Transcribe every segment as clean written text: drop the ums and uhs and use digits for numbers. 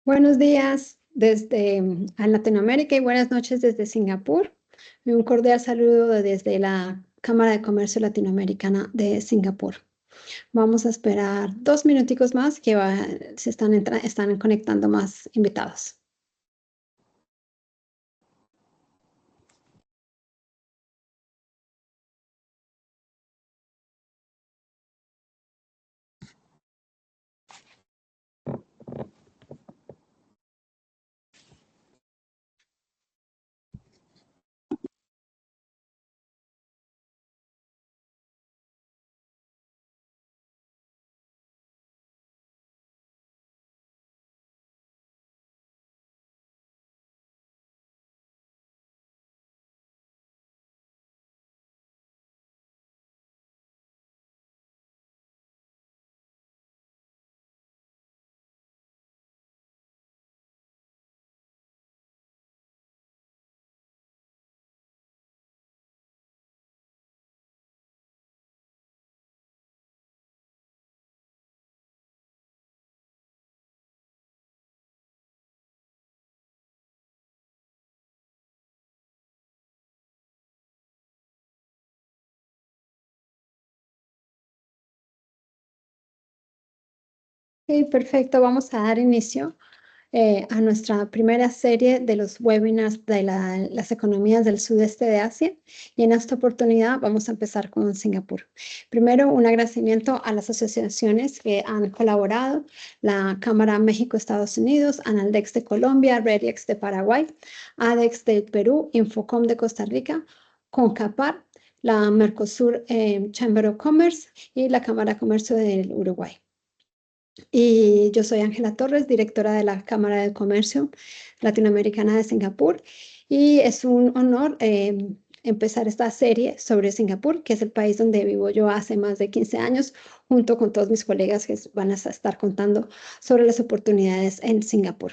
Buenos días desde Latinoamérica y buenas noches desde Singapur. Y un cordial saludo desde la Cámara de Comercio Latinoamericana de Singapur. Vamos a esperar 2 minuticos más que se están conectando más invitados. Ok, perfecto. Vamos a dar inicio a nuestra primera serie de los webinars de las economías del sudeste de Asia. Y en esta oportunidad vamos a empezar con Singapur. Primero, un agradecimiento a las asociaciones que han colaborado: la Cámara México-Estados Unidos, Analdex de Colombia, Rediex de Paraguay, ADEX de Perú, Infocom de Costa Rica, CONCAPAR, la Mercosur Chamber of Commerce y la Cámara de Comercio del Uruguay. Y yo soy Ángela Torres, directora de la Cámara de Comercio Latinoamericana de Singapur. Y es un honor empezar esta serie sobre Singapur, que es el país donde vivo yo hace más de 15 años, junto con todos mis colegas que van a estar contando sobre las oportunidades en Singapur.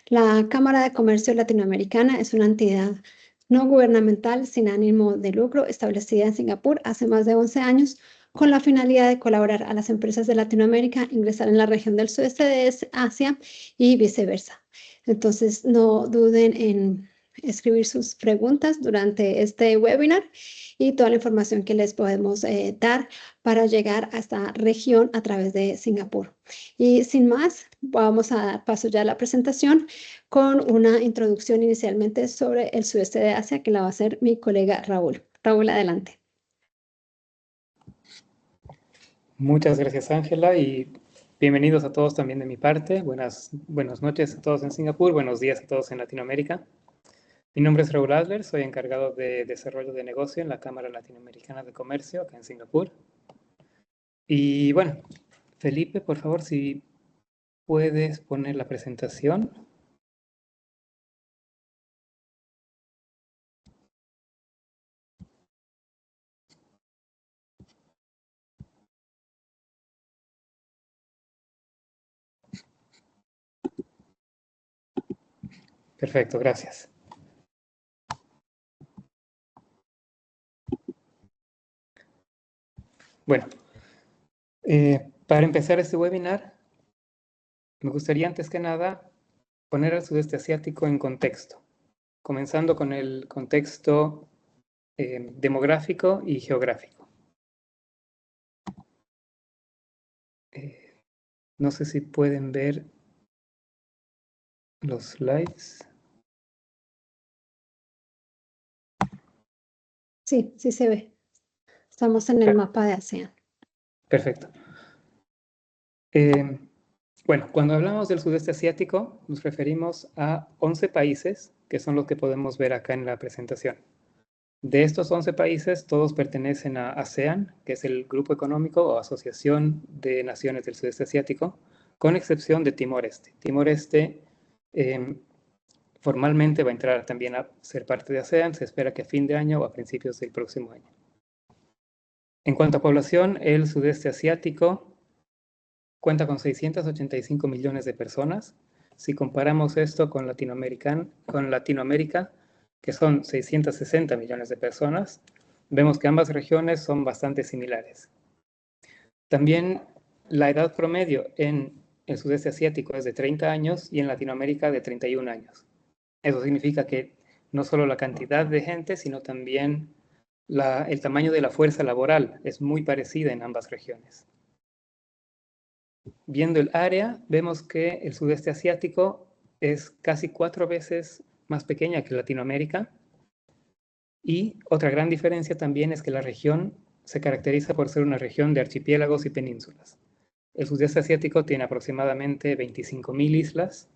La Cámara de Comercio Latinoamericana es una entidad no gubernamental sin ánimo de lucro establecida en Singapur hace más de 11 años, con la finalidad de colaborar a las empresas de Latinoamérica ingresar en la región del sudeste de Asia y viceversa. Entonces, no duden en escribir sus preguntas durante este webinar y toda la información que les podemos dar para llegar a esta región a través de Singapur. Y sin más, vamos a dar paso ya a la presentación con una introducción inicialmente sobre el sudeste de Asia que la va a hacer mi colega Raúl. Raúl, adelante. Muchas gracias, Ángela, y bienvenidos a todos también de mi parte. Buenas noches a todos en Singapur, buenos días a todos en Latinoamérica. Mi nombre es Raúl Adler, soy encargado de desarrollo de negocio en la Cámara Latinoamericana de Comercio acá en Singapur. Y bueno, Felipe, por favor, si puedes poner la presentación. Perfecto, gracias. Bueno, para empezar este webinar, me gustaría antes que nada poner al sudeste asiático en contexto, comenzando con el contexto demográfico y geográfico. No sé si pueden ver los slides. Sí, sí se ve. Estamos en el mapa de ASEAN. Perfecto. Bueno, cuando hablamos del sudeste asiático, nos referimos a 11 países, que son los que podemos ver acá en la presentación. De estos 11 países, todos pertenecen a ASEAN, que es el Grupo Económico o Asociación de Naciones del Sudeste Asiático, con excepción de Timor-Este. Timor-Este formalmente va a entrar también a ser parte de ASEAN, se espera que a fin de año o a principios del próximo año. En cuanto a población, el sudeste asiático cuenta con 685 millones de personas. Si comparamos esto con Latinoamérica, que son 660 millones de personas, vemos que ambas regiones son bastante similares. También la edad promedio en el sudeste asiático es de 30 años y en Latinoamérica de 31 años. Eso significa que no solo la cantidad de gente, sino también el tamaño de la fuerza laboral es muy parecida en ambas regiones. Viendo el área, vemos que el sudeste asiático es casi 4 veces más pequeña que Latinoamérica. Y otra gran diferencia también es que la región se caracteriza por ser una región de archipiélagos y penínsulas. El sudeste asiático tiene aproximadamente 25.000 islas.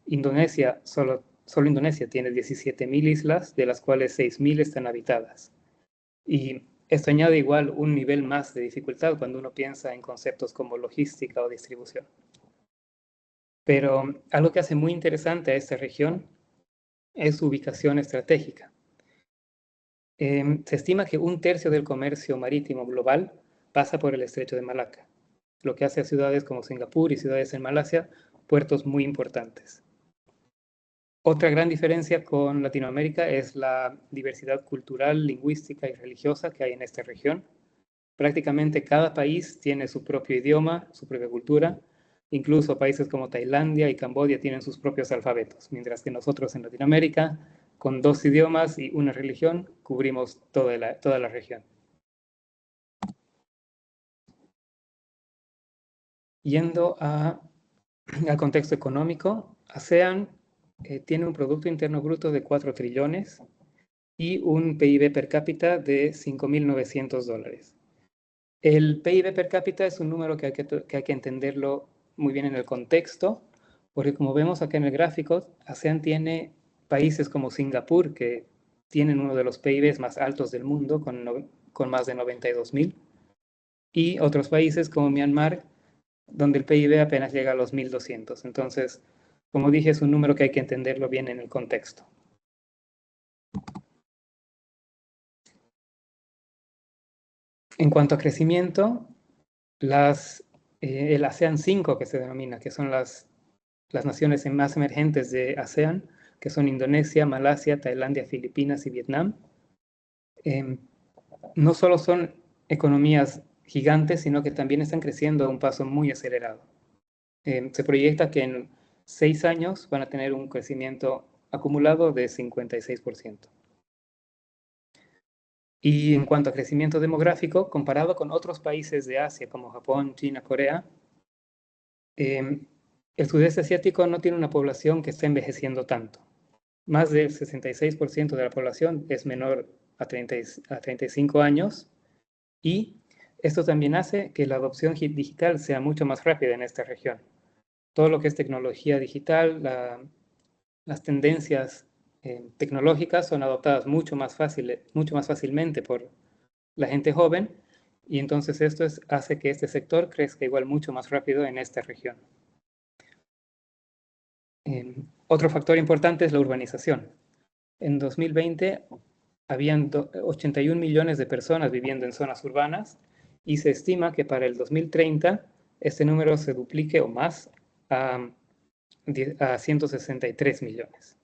Indonesia, solo Indonesia tiene 17.000 islas, de las cuales 6.000 están habitadas. Y esto añade igual un nivel más de dificultad cuando uno piensa en conceptos como logística o distribución. Pero algo que hace muy interesante a esta región es su ubicación estratégica. Se estima que 1/3 del comercio marítimo global pasa por el estrecho de Malaca, lo que hace a ciudades como Singapur y ciudades en Malasia puertos muy importantes. Otra gran diferencia con Latinoamérica es la diversidad cultural, lingüística y religiosa que hay en esta región. Prácticamente cada país tiene su propio idioma, su propia cultura. Incluso países como Tailandia y Camboya tienen sus propios alfabetos, mientras que nosotros en Latinoamérica, con 2 idiomas y una religión, cubrimos toda la región. Yendo al contexto económico, ASEAN tiene un Producto Interno Bruto de 4 trillones y un PIB per cápita de $5.900. El PIB per cápita es un número que hay que entenderlo muy bien en el contexto, porque como vemos acá en el gráfico, ASEAN tiene países como Singapur, que tienen uno de los PIBs más altos del mundo, con más de 92.000, y otros países como Myanmar, donde el PIB apenas llega a los 1.200. Entonces, como dije, es un número que hay que entenderlo bien en el contexto. En cuanto a crecimiento, el ASEAN 5, que se denomina, que son las naciones más emergentes de ASEAN, que son Indonesia, Malasia, Tailandia, Filipinas y Vietnam, no solo son economías gigantes, sino que también están creciendo a un paso muy acelerado. Se proyecta que en 6 años van a tener un crecimiento acumulado de 56%. Y en cuanto a crecimiento demográfico, comparado con otros países de Asia como Japón, China, Corea, el sudeste asiático no tiene una población que esté envejeciendo tanto. Más del 66% de la población es menor a 35 años y esto también hace que la adopción digital sea mucho más rápida en esta región. Todo lo que es tecnología digital, las tendencias tecnológicas son adoptadas mucho más fácilmente por la gente joven y entonces esto hace que este sector crezca igual mucho más rápido en esta región. Otro factor importante es la urbanización. En 2020 habían 81 millones de personas viviendo en zonas urbanas y se estima que para el 2030 este número se duplique o más a 163 millones.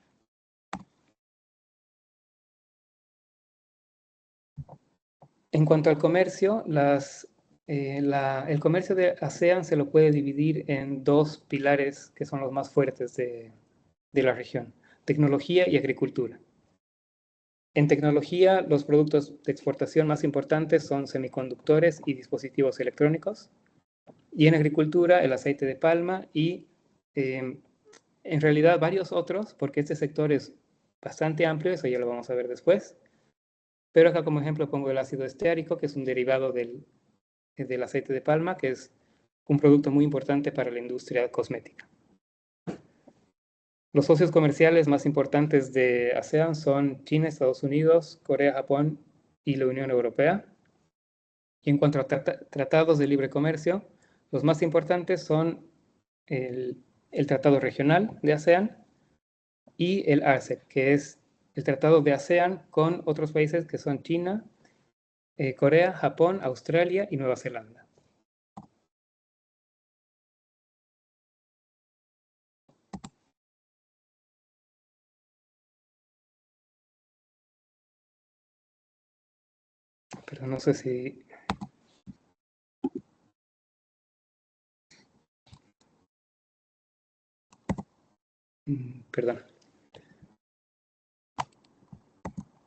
En cuanto al comercio, el comercio de ASEAN se lo puede dividir en 2 pilares que son los más fuertes de la región: tecnología y agricultura. En tecnología, los productos de exportación más importantes son semiconductores y dispositivos electrónicos. Y en agricultura, el aceite de palma y en realidad varios otros, porque este sector es bastante amplio, eso ya lo vamos a ver después. Pero acá como ejemplo pongo el ácido esteárico, que es un derivado del aceite de palma, que es un producto muy importante para la industria cosmética. Los socios comerciales más importantes de ASEAN son China, Estados Unidos, Corea, Japón y la Unión Europea. Y en cuanto a tratados de libre comercio, los más importantes son el Tratado Regional de ASEAN y el RCEP, que es el tratado de ASEAN con otros países que son China, Corea, Japón, Australia y Nueva Zelanda. Pero no sé si... Perdón.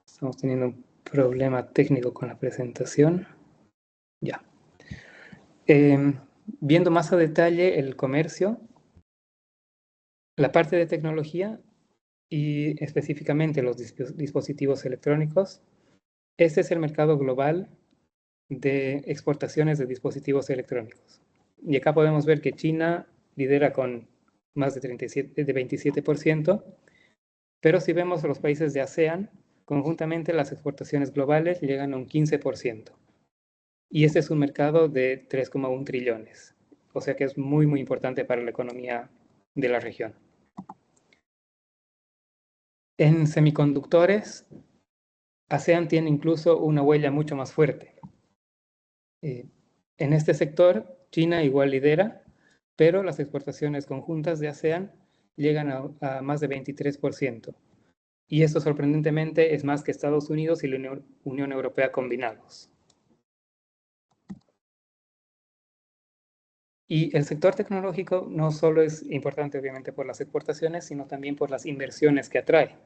Estamos teniendo un problema técnico con la presentación. Ya. Viendo más a detalle el comercio, la parte de tecnología y específicamente los dispositivos electrónicos, este es el mercado global de exportaciones de dispositivos electrónicos. Y acá podemos ver que China lidera con más de 27%, pero si vemos los países de ASEAN, conjuntamente las exportaciones globales llegan a un 15%. Y este es un mercado de 3,1 trillones. O sea que es muy, muy importante para la economía de la región. En semiconductores, ASEAN tiene incluso una huella mucho más fuerte. En este sector, China igual lidera, pero las exportaciones conjuntas de ASEAN llegan a más de 23%. Y esto sorprendentemente es más que Estados Unidos y la Unión Europea combinados. Y el sector tecnológico no solo es importante obviamente por las exportaciones, sino también por las inversiones que atrae.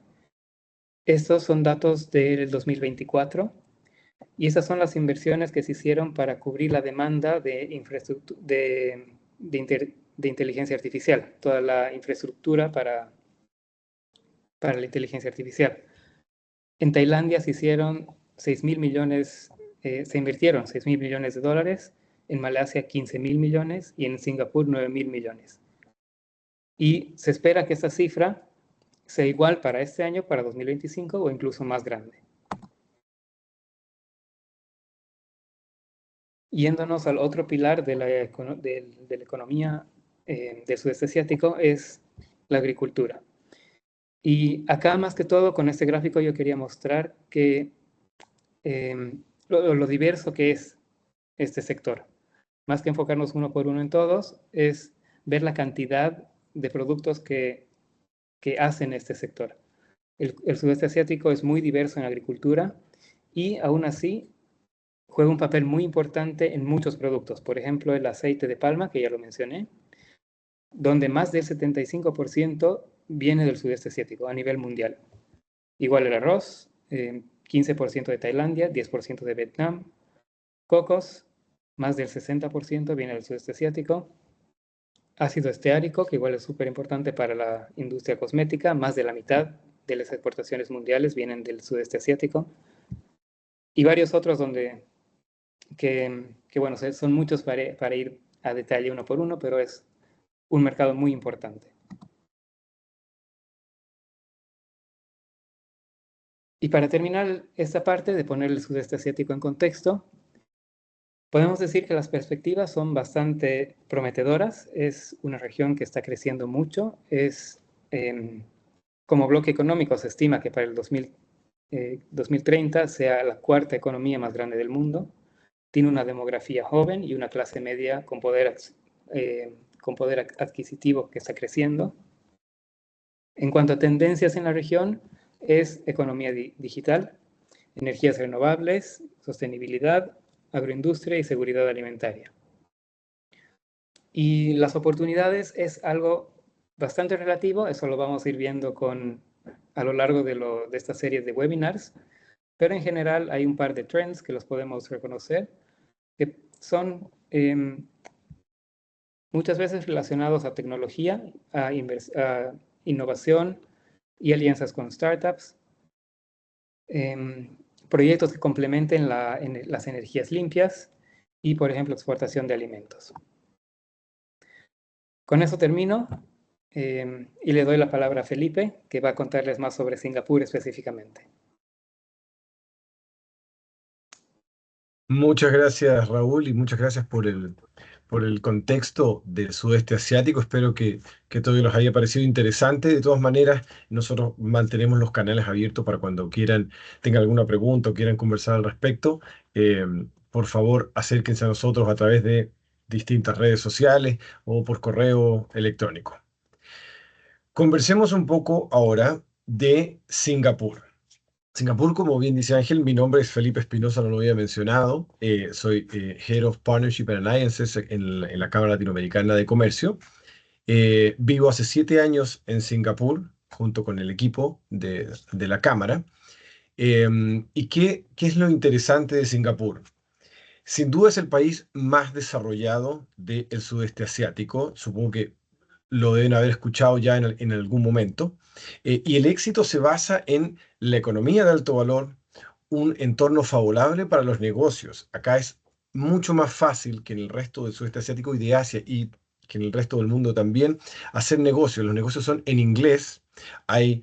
Estos son datos del 2024 y esas son las inversiones que se hicieron para cubrir la demanda de infraestructura de inteligencia artificial, toda la infraestructura para la inteligencia artificial. En Tailandia se hicieron 6.000 millones, se invirtieron 6.000 millones de dólares, en Malasia 15.000 millones y en Singapur 9.000 millones. Y se espera que esta cifra sea igual para este año, para 2025 o incluso más grande. Yéndonos al otro pilar de la economía del sudeste asiático es la agricultura. Y acá más que todo con este gráfico yo quería mostrar que lo diverso que es este sector. Más que enfocarnos uno por uno en todos, es ver la cantidad de productos que hacen este sector. El sudeste asiático es muy diverso en agricultura y aún así juega un papel muy importante en muchos productos. Por ejemplo, el aceite de palma, que ya lo mencioné, donde más del 75% viene del sudeste asiático a nivel mundial. Igual el arroz, 15% de Tailandia, 10% de Vietnam. Cocos, más del 60% viene del sudeste asiático. Ácido esteárico, que igual es súper importante para la industria cosmética, más de la mitad de las exportaciones mundiales vienen del sudeste asiático. Y varios otros que bueno, son muchos para ir a detalle uno por uno, pero es un mercado muy importante. Y para terminar esta parte de poner el sudeste asiático en contexto, podemos decir que las perspectivas son bastante prometedoras. Es una región que está creciendo mucho. Como bloque económico se estima que para el 2030 sea la cuarta economía más grande del mundo. Tiene una demografía joven y una clase media con poder adquisitivo que está creciendo. En cuanto a tendencias en la región, es economía digital, energías renovables, sostenibilidad, agroindustria y seguridad alimentaria. Y las oportunidades es algo bastante relativo, eso lo vamos a ir viendo a lo largo de esta serie de webinars, pero en general hay un par de trends que los podemos reconocer, que son muchas veces relacionados a tecnología, a innovación y alianzas con startups, proyectos que complementen las energías limpias y, por ejemplo, exportación de alimentos. Con eso termino y le doy la palabra a Felipe, que va a contarles más sobre Singapur específicamente. Muchas gracias, Raúl, y muchas gracias por el contexto del sudeste asiático. Espero que todo les haya parecido interesante. De todas maneras, nosotros mantenemos los canales abiertos para cuando quieran, tengan alguna pregunta o quieran conversar al respecto. Por favor, acérquense a nosotros a través de distintas redes sociales o por correo electrónico. Conversemos un poco ahora de Singapur. Singapur, como bien dice Ángel, mi nombre es Felipe Espinosa, no lo había mencionado. Soy Head of Partnership and Alliances en la Cámara Latinoamericana de Comercio. Vivo hace 7 años en Singapur, junto con el equipo de la Cámara. ¿Y qué es lo interesante de Singapur? Sin duda es el país más desarrollado del sudeste asiático. Supongo que lo deben haber escuchado ya en algún momento. Y el éxito se basa en la economía de alto valor, un entorno favorable para los negocios. Acá es mucho más fácil que en el resto del sudeste asiático y de Asia y que en el resto del mundo también hacer negocios. Los negocios son en inglés, hay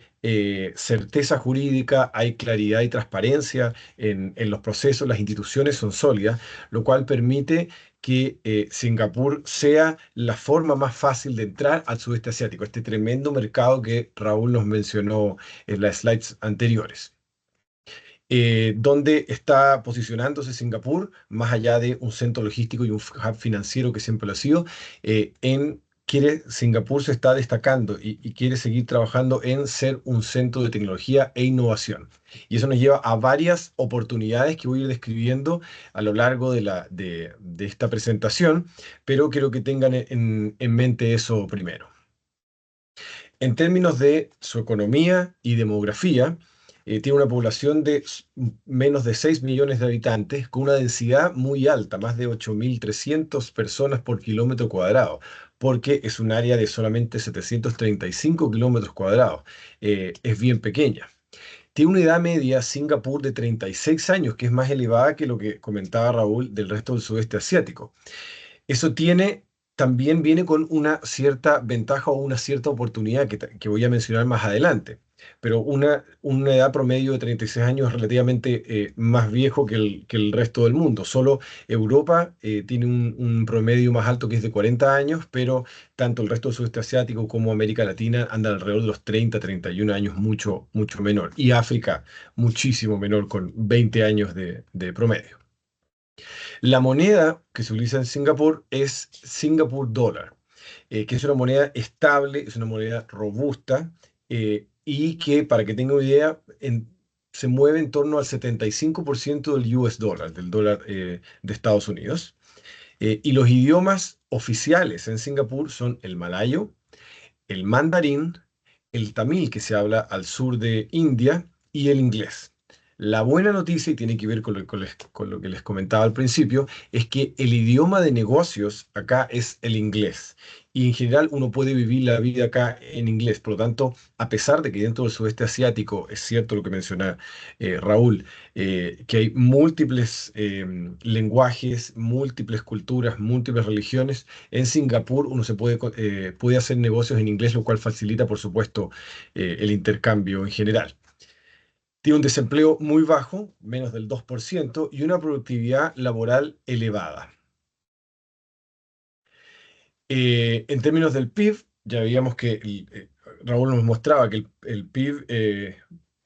certeza jurídica, hay claridad y transparencia en los procesos, las instituciones son sólidas, lo cual permite que Singapur sea la forma más fácil de entrar al sudeste asiático, este tremendo mercado que Raúl nos mencionó en las slides anteriores. ¿Dónde está posicionándose Singapur, más allá de un centro logístico y un hub financiero que siempre lo ha sido? Singapur se está destacando y quiere seguir trabajando en ser un centro de tecnología e innovación. Y eso nos lleva a varias oportunidades que voy a ir describiendo a lo largo de esta presentación, pero quiero que tengan en mente eso primero. En términos de su economía y demografía, tiene una población de menos de 6 millones de habitantes, con una densidad muy alta, más de 8.300 personas por kilómetro cuadrado, porque es un área de solamente 735 kilómetros cuadrados. Es bien pequeña. Tiene una edad media Singapur de 36 años, que es más elevada que lo que comentaba Raúl del resto del sudeste asiático. Eso también viene con una cierta ventaja o una cierta oportunidad que voy a mencionar más adelante. Pero una edad promedio de 36 años es relativamente más viejo que el resto del mundo. Solo Europa tiene un promedio más alto que es de 40 años, pero tanto el resto del sudeste asiático como América Latina andan alrededor de los 30, 31 años, mucho, mucho menor. Y África, muchísimo menor, con 20 años de promedio. La moneda que se utiliza en Singapur es Singapur Dollar, que es una moneda estable, es una moneda robusta y que, para que tenga una idea, se mueve en torno al 75% del US dólar, del dólar de Estados Unidos. Y los idiomas oficiales en Singapur son el malayo, el mandarín, el tamil, que se habla al sur de India, y el inglés. La buena noticia, y tiene que ver con lo que les comentaba al principio, es que el idioma de negocios acá es el inglés. Y en general uno puede vivir la vida acá en inglés. Por lo tanto, a pesar de que dentro del sudeste asiático, es cierto lo que menciona Raúl, que hay múltiples lenguajes, múltiples culturas, múltiples religiones, en Singapur uno puede hacer negocios en inglés, lo cual facilita, por supuesto, el intercambio en general. Tiene un desempleo muy bajo, menos del 2%, y una productividad laboral elevada. En términos del PIB, ya veíamos que Raúl nos mostraba que el PIB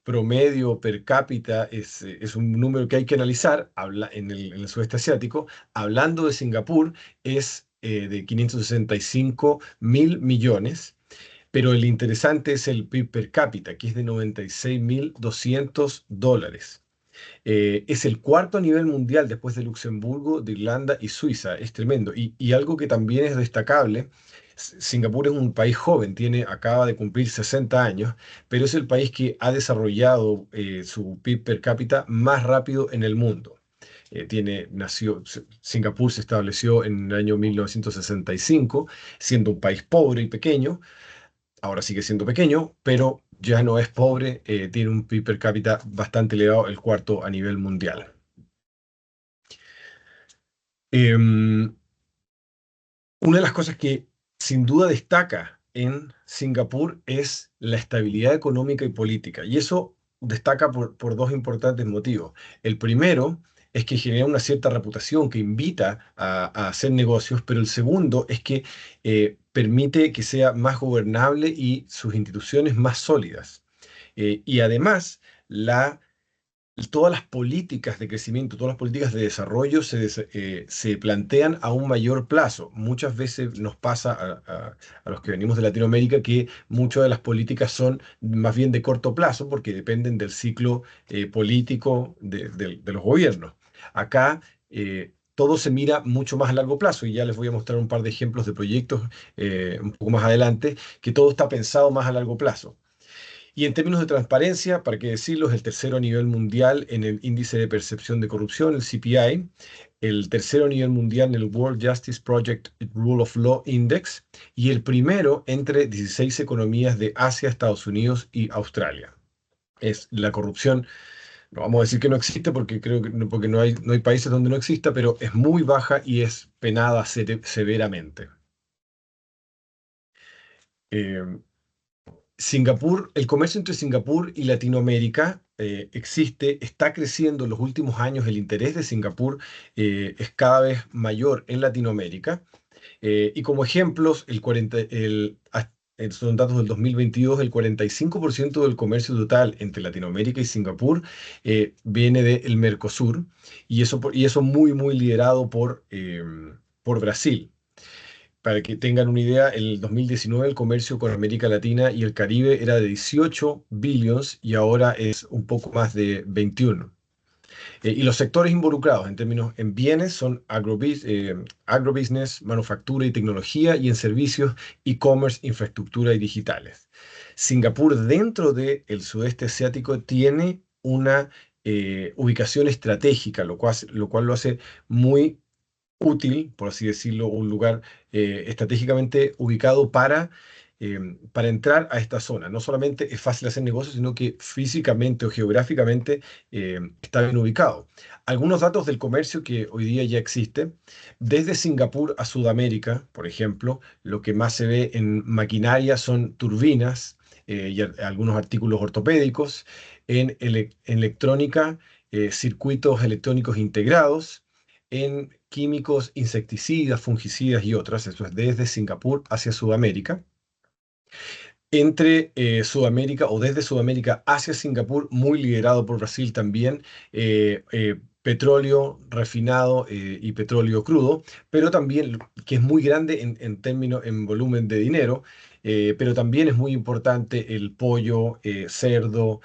promedio per cápita es un número que hay que analizar en el sudeste asiático. Hablando de Singapur, es de 565 mil millones. Pero el interesante es el PIB per cápita, que es de 96.200 dólares. Es el cuarto a nivel mundial después de Luxemburgo, de Irlanda y Suiza. Es tremendo. Y algo que también es destacable, Singapur es un país joven, acaba de cumplir 60 años, pero es el país que ha desarrollado su PIB per cápita más rápido en el mundo. Singapur se estableció en el año 1965, siendo un país pobre y pequeño. Ahora sigue siendo pequeño, pero ya no es pobre, tiene un PIB per cápita bastante elevado, el cuarto a nivel mundial. Una de las cosas que sin duda destaca en Singapur es la estabilidad económica y política, y eso destaca por dos importantes motivos. El primero es que genera una cierta reputación que invita a hacer negocios, pero el segundo es que permite que sea más gobernable y sus instituciones más sólidas. Y además, todas las políticas de crecimiento, todas las políticas de desarrollo se plantean a un mayor plazo. Muchas veces nos pasa a los que venimos de Latinoamérica que muchas de las políticas son más bien de corto plazo porque dependen del ciclo político de los gobiernos. Acá todo se mira mucho más a largo plazo y ya les voy a mostrar un par de ejemplos de proyectos un poco más adelante, que todo está pensado más a largo plazo. Y en términos de transparencia, para qué decirlo, es el tercero a nivel mundial en el índice de percepción de corrupción, el CPI, el tercero a nivel mundial en el World Justice Project Rule of Law Index y el primero entre 16 economías de Asia, Estados Unidos y Australia. Es la corrupción, no vamos a decir que no existe porque creo que porque no hay países donde no exista, pero es muy baja y es penada severamente. Eh, Singapur, el comercio entre Singapur y Latinoamérica existe, está creciendo en los últimos años, el interés de Singapur es cada vez mayor en Latinoamérica. Y como ejemplos, son datos del 2022, el 45% del comercio total entre Latinoamérica y Singapur viene del Mercosur, y eso muy, muy liderado por Brasil. Para que tengan una idea, en el 2019 el comercio con América Latina y el Caribe era de 18 billions y ahora es un poco más de 21. Y los sectores involucrados en términos en bienes son agrobusiness, manufactura y tecnología, y en servicios, e-commerce, infraestructura y digitales. Singapur, dentro del sudeste asiático, tiene una ubicación estratégica, lo cual lo hace muy útil, por así decirlo, un lugar estratégicamente ubicado para entrar a esta zona. No solamente es fácil hacer negocios, sino que físicamente o geográficamente está bien ubicado. Algunos datos del comercio que hoy día ya existe. Desde Singapur a Sudamérica, por ejemplo, lo que más se ve en maquinaria son turbinas y algunos artículos ortopédicos. En electrónica, circuitos electrónicos integrados, en químicos, insecticidas, fungicidas y otras. Eso es desde Singapur hacia Sudamérica. Entre Sudamérica o desde Sudamérica hacia Singapur, muy liderado por Brasil también, petróleo refinado y petróleo crudo, pero también, que es muy grande en términos, en volumen de dinero, pero también es muy importante el pollo, cerdo,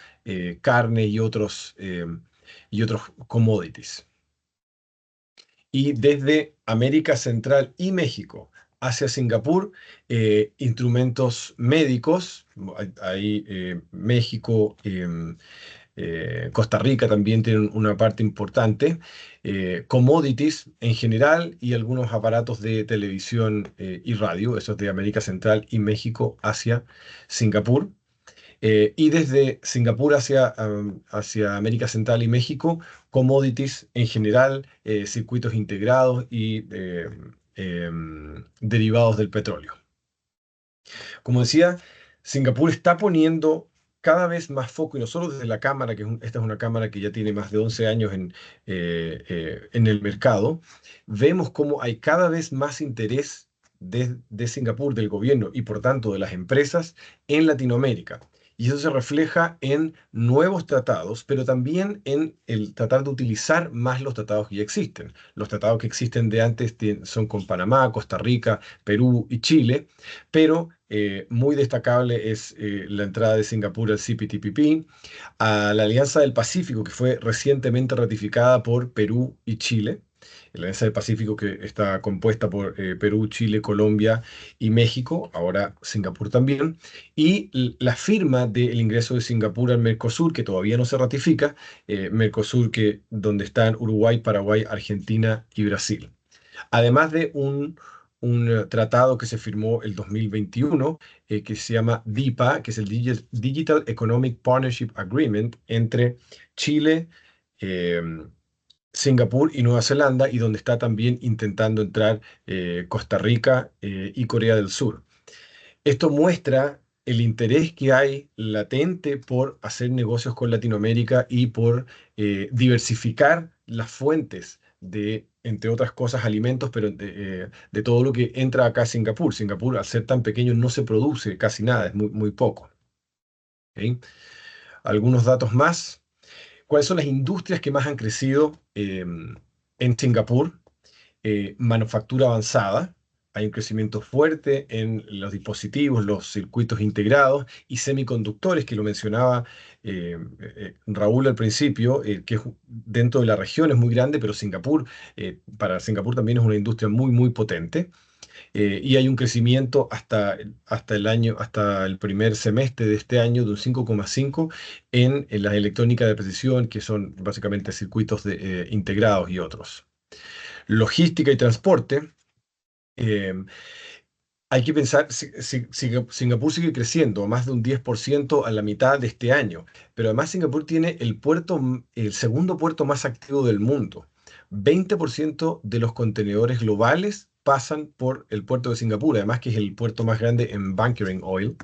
carne y otros commodities. Y desde América Central y México hacia Singapur, instrumentos médicos, ahí México, Costa Rica también tienen una parte importante, commodities en general y algunos aparatos de televisión y radio, eso es de América Central y México hacia Singapur. Y desde Singapur hacia América Central y México, commodities en general, circuitos integrados y derivados del petróleo. Como decía, Singapur está poniendo cada vez más foco, y nosotros desde la cámara, esta es una cámara que ya tiene más de 11 años en el mercado, vemos cómo hay cada vez más interés de Singapur, del gobierno y por tanto de las empresas en Latinoamérica. Y eso se refleja en nuevos tratados, pero también en el tratar de utilizar más los tratados que ya existen. Los tratados que existen de antes son con Panamá, Costa Rica, Perú y Chile, pero muy destacable es la entrada de Singapur al CPTPP, a la Alianza del Pacífico, que fue recientemente ratificada por Perú y Chile. La Alianza del Pacífico, que está compuesta por Perú, Chile, Colombia y México, ahora Singapur también, y la firma del ingreso de Singapur al Mercosur, que todavía no se ratifica, Mercosur donde están Uruguay, Paraguay, Argentina y Brasil. Además de un tratado que se firmó el 2021, que se llama DIPA, que es el Digital Economic Partnership Agreement entre Chile, eh, Singapur y Nueva Zelanda, y donde está también intentando entrar Costa Rica y Corea del Sur. Esto muestra el interés que hay latente por hacer negocios con Latinoamérica y por diversificar las fuentes de, entre otras cosas, alimentos, pero de todo lo que entra acá a Singapur. Singapur, al ser tan pequeño, no se produce casi nada, es muy, muy poco. ¿Ok? Algunos datos más. ¿Cuáles son las industrias que más han crecido en Singapur? Manufactura avanzada, hay un crecimiento fuerte en los dispositivos, los circuitos integrados y semiconductores, que lo mencionaba Raúl al principio, que dentro de la región es muy grande, pero Singapur, para Singapur también es una industria muy, muy potente. Y hay un crecimiento hasta el primer semestre de este año de un 5,5 en la electrónica de precisión, que son básicamente circuitos integrados y otros. Logística y transporte. eh, Hay que pensar, Singapur sigue creciendo, más de un 10% a la mitad de este año, pero además Singapur tiene el segundo puerto más activo del mundo. 20% de los contenedores globales pasan por el puerto de Singapur, además que es el puerto más grande en bunkering oil.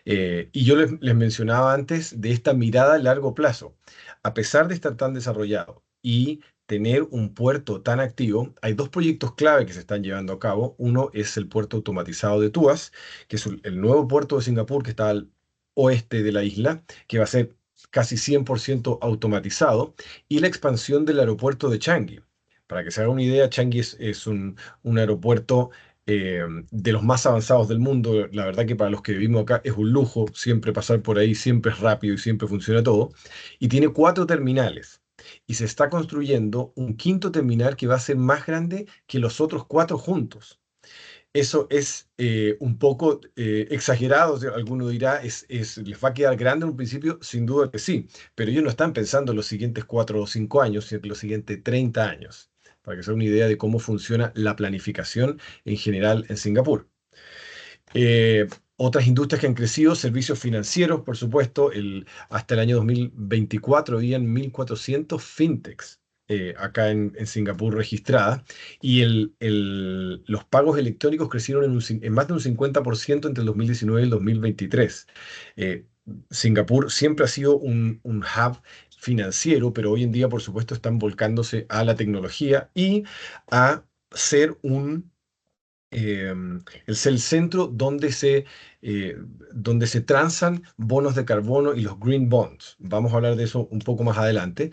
Y yo les mencionaba antes de esta mirada a largo plazo. A pesar de estar tan desarrollado y tener un puerto tan activo, hay dos proyectos clave que se están llevando a cabo. Uno es el puerto automatizado de Tuas, que es el nuevo puerto de Singapur que está al oeste de la isla, que va a ser casi 100% automatizado, y la expansión del aeropuerto de Changi. Para que se haga una idea, Changi es un aeropuerto de los más avanzados del mundo. La verdad que para los que vivimos acá es un lujo siempre pasar por ahí, siempre es rápido y siempre funciona todo. Y tiene 4 terminales. Y se está construyendo un quinto terminal que va a ser más grande que los otros 4 juntos. Eso es un poco exagerado, o sea, alguno dirá, ¿les va a quedar grande en un principio? Sin duda que sí, pero ellos no están pensando en los siguientes 4 o 5 años, sino en los siguientes 30 años, para que se den una idea de cómo funciona la planificación en general en Singapur. Eh, Otras industrias que han crecido, servicios financieros, por supuesto, hasta el año 2024 habían 1.400 fintechs acá en Singapur registradas, y los pagos electrónicos crecieron en más de un 50% entre el 2019 y el 2023. Eh, Singapur siempre ha sido un hub financiero, pero hoy en día, por supuesto, están volcándose a la tecnología y a ser el centro donde se transan bonos de carbono y los green bonds. Vamos a hablar de eso un poco más adelante,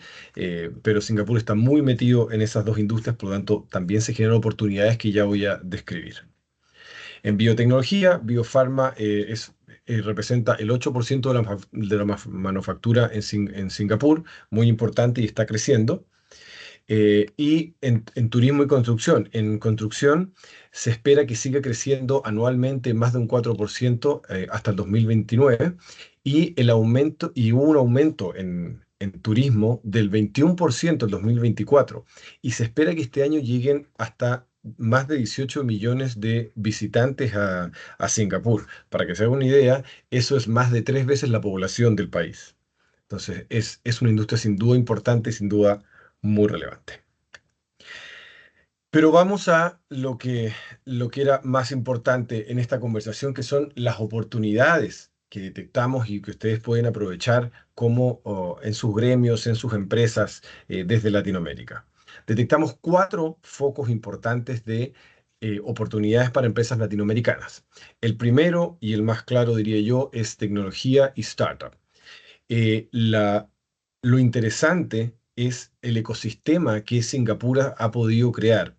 pero Singapur está muy metido en esas dos industrias, por lo tanto también se generan oportunidades que ya voy a describir. En biotecnología, Biofarma representa el 8% de la manufactura en Singapur, muy importante y está creciendo. Y en turismo y construcción. En construcción se espera que siga creciendo anualmente más de un 4% hasta el 2029, y hubo un aumento en turismo del 21% en 2024, y se espera que este año lleguen hasta más de 18 millones de visitantes a Singapur. Para que se haga una idea, eso es más de 3 veces la población del país. Entonces, es una industria sin duda importante, sin duda muy relevante. Pero vamos a lo que era más importante en esta conversación, que son las oportunidades que detectamos y que ustedes pueden aprovechar en sus gremios, en sus empresas, desde Latinoamérica. Detectamos 4 focos importantes de oportunidades para empresas latinoamericanas. El primero y el más claro, diría yo, es tecnología y startup. Lo interesante es el ecosistema que Singapur ha podido crear.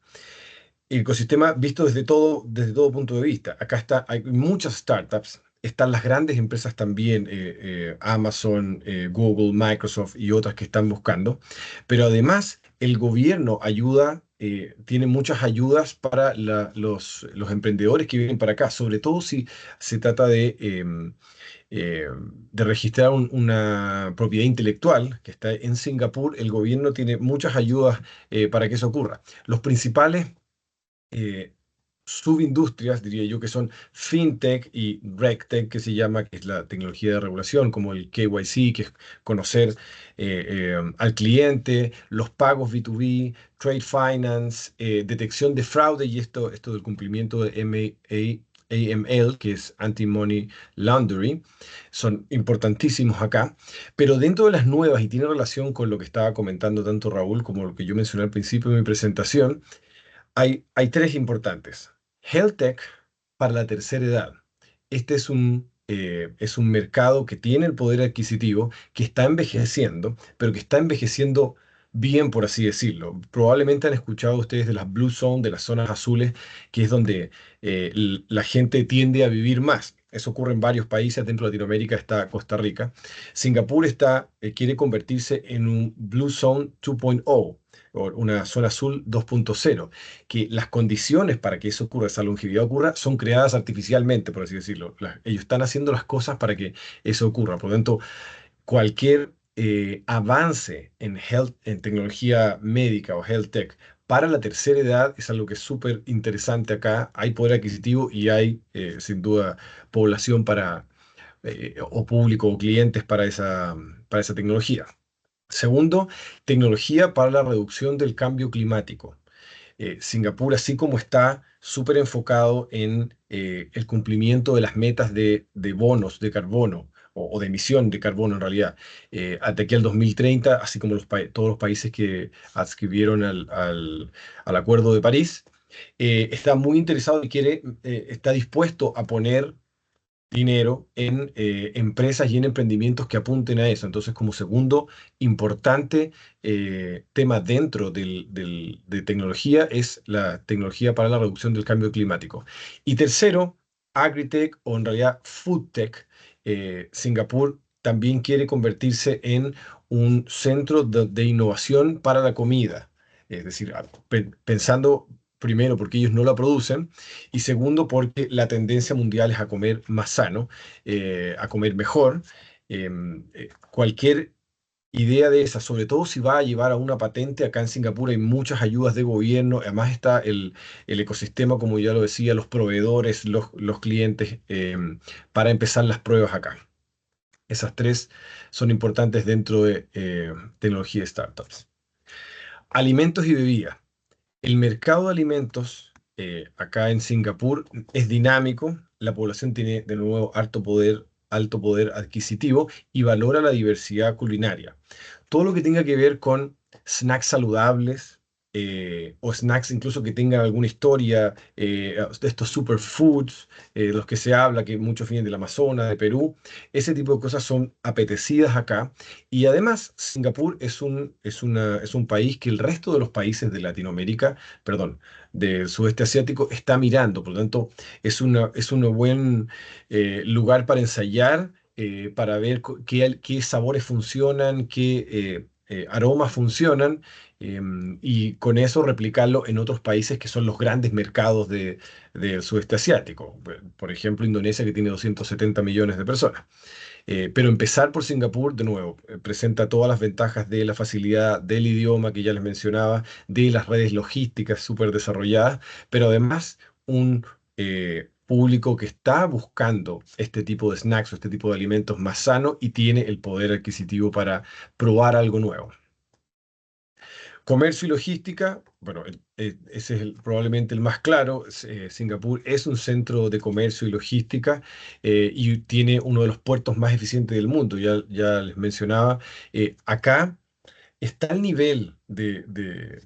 El ecosistema visto desde todo punto de vista. Hay muchas startups, están las grandes empresas también, Amazon, Google, Microsoft y otras que están buscando, pero además el gobierno tiene muchas ayudas para los emprendedores que vienen para acá, sobre todo si se trata de registrar una propiedad intelectual que está en Singapur. El gobierno tiene muchas ayudas para que eso ocurra. Los principales eh, subindustrias, diría yo, que son FinTech y RegTech, que se llama, que es la tecnología de regulación, como el KYC, que es conocer al cliente, los pagos B2B, Trade Finance, detección de fraude, y esto del cumplimiento de AML, que es Anti-Money Laundering, son importantísimos acá. Pero dentro de las nuevas, y tiene relación con lo que estaba comentando tanto Raúl como lo que yo mencioné al principio de mi presentación, hay 3 importantes. Health Tech para la tercera edad. Este es un mercado que tiene el poder adquisitivo, que está envejeciendo, pero que está envejeciendo bien, por así decirlo. Probablemente han escuchado ustedes de las Blue Zone, de las zonas azules, que es donde la gente tiende a vivir más. Eso ocurre en varios países, dentro de Latinoamérica está Costa Rica. Singapur quiere convertirse en un Blue Zone 2.0, o una zona azul 2.0, que las condiciones para que eso ocurra, esa longevidad ocurra, son creadas artificialmente, por así decirlo. Ellos están haciendo las cosas para que eso ocurra. Por lo tanto, cualquier avance en tecnología médica o health tech para la tercera edad es algo que es súper interesante acá. Hay poder adquisitivo y hay, sin duda, población o público o clientes para esa tecnología. Segundo, tecnología para la reducción del cambio climático. Singapur, así como está súper enfocado en el cumplimiento de las metas de bonos de carbono o de emisión de carbono en realidad, hasta aquí al 2030, así como todos los países que adscribieron al Acuerdo de París, está muy interesado y está dispuesto a poner dinero en empresas y en emprendimientos que apunten a eso. Entonces, como segundo importante tema dentro de tecnología es la tecnología para la reducción del cambio climático. Y tercero, agritech o en realidad foodtech. Singapur también quiere convertirse en un centro de innovación para la comida. Es decir, pensando primero porque ellos no la producen y segundo porque la tendencia mundial es a comer más sano, a comer mejor. Cualquier idea de esa, sobre todo si va a llevar a una patente, acá en Singapur hay muchas ayudas de gobierno, además está el ecosistema, como ya lo decía, los proveedores, los clientes, para empezar las pruebas acá. Esas tres son importantes dentro de tecnología de startups. Alimentos y bebidas. El mercado de alimentos acá en Singapur es dinámico, la población tiene de nuevo alto poder adquisitivo y valora la diversidad culinaria. Todo lo que tenga que ver con snacks saludables o snacks incluso que tengan alguna historia, de estos superfoods, de los que se habla, que muchos vienen del Amazonas, de Perú, ese tipo de cosas son apetecidas acá. Y además, Singapur es un país que el resto de los países de Latinoamérica, perdón, del sudeste asiático, está mirando. Por lo tanto, es un buen lugar para ensayar, para ver qué sabores funcionan, qué aromas funcionan, y con eso replicarlo en otros países que son los grandes mercados del sudeste asiático. Por ejemplo, Indonesia, que tiene 270 millones de personas. Pero empezar por Singapur, de nuevo, presenta todas las ventajas de la facilidad del idioma que ya les mencionaba, de las redes logísticas súper desarrolladas, pero además un público que está buscando este tipo de snacks o este tipo de alimentos más sano y tiene el poder adquisitivo para probar algo nuevo. Comercio y logística, bueno, ese es probablemente el más claro. Singapur es un centro de comercio y logística y tiene uno de los puertos más eficientes del mundo. Ya les mencionaba, acá está el nivel de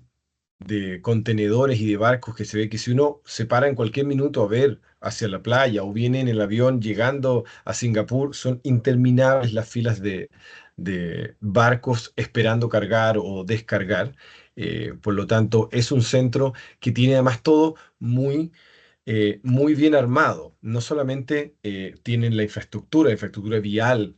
contenedores y de barcos que se ve que si uno se para en cualquier minuto a ver hacia la playa o viene en el avión llegando a Singapur, son interminables las filas de barcos esperando cargar o descargar. Por lo tanto, es un centro que tiene además todo muy bien armado. No solamente tienen la infraestructura vial,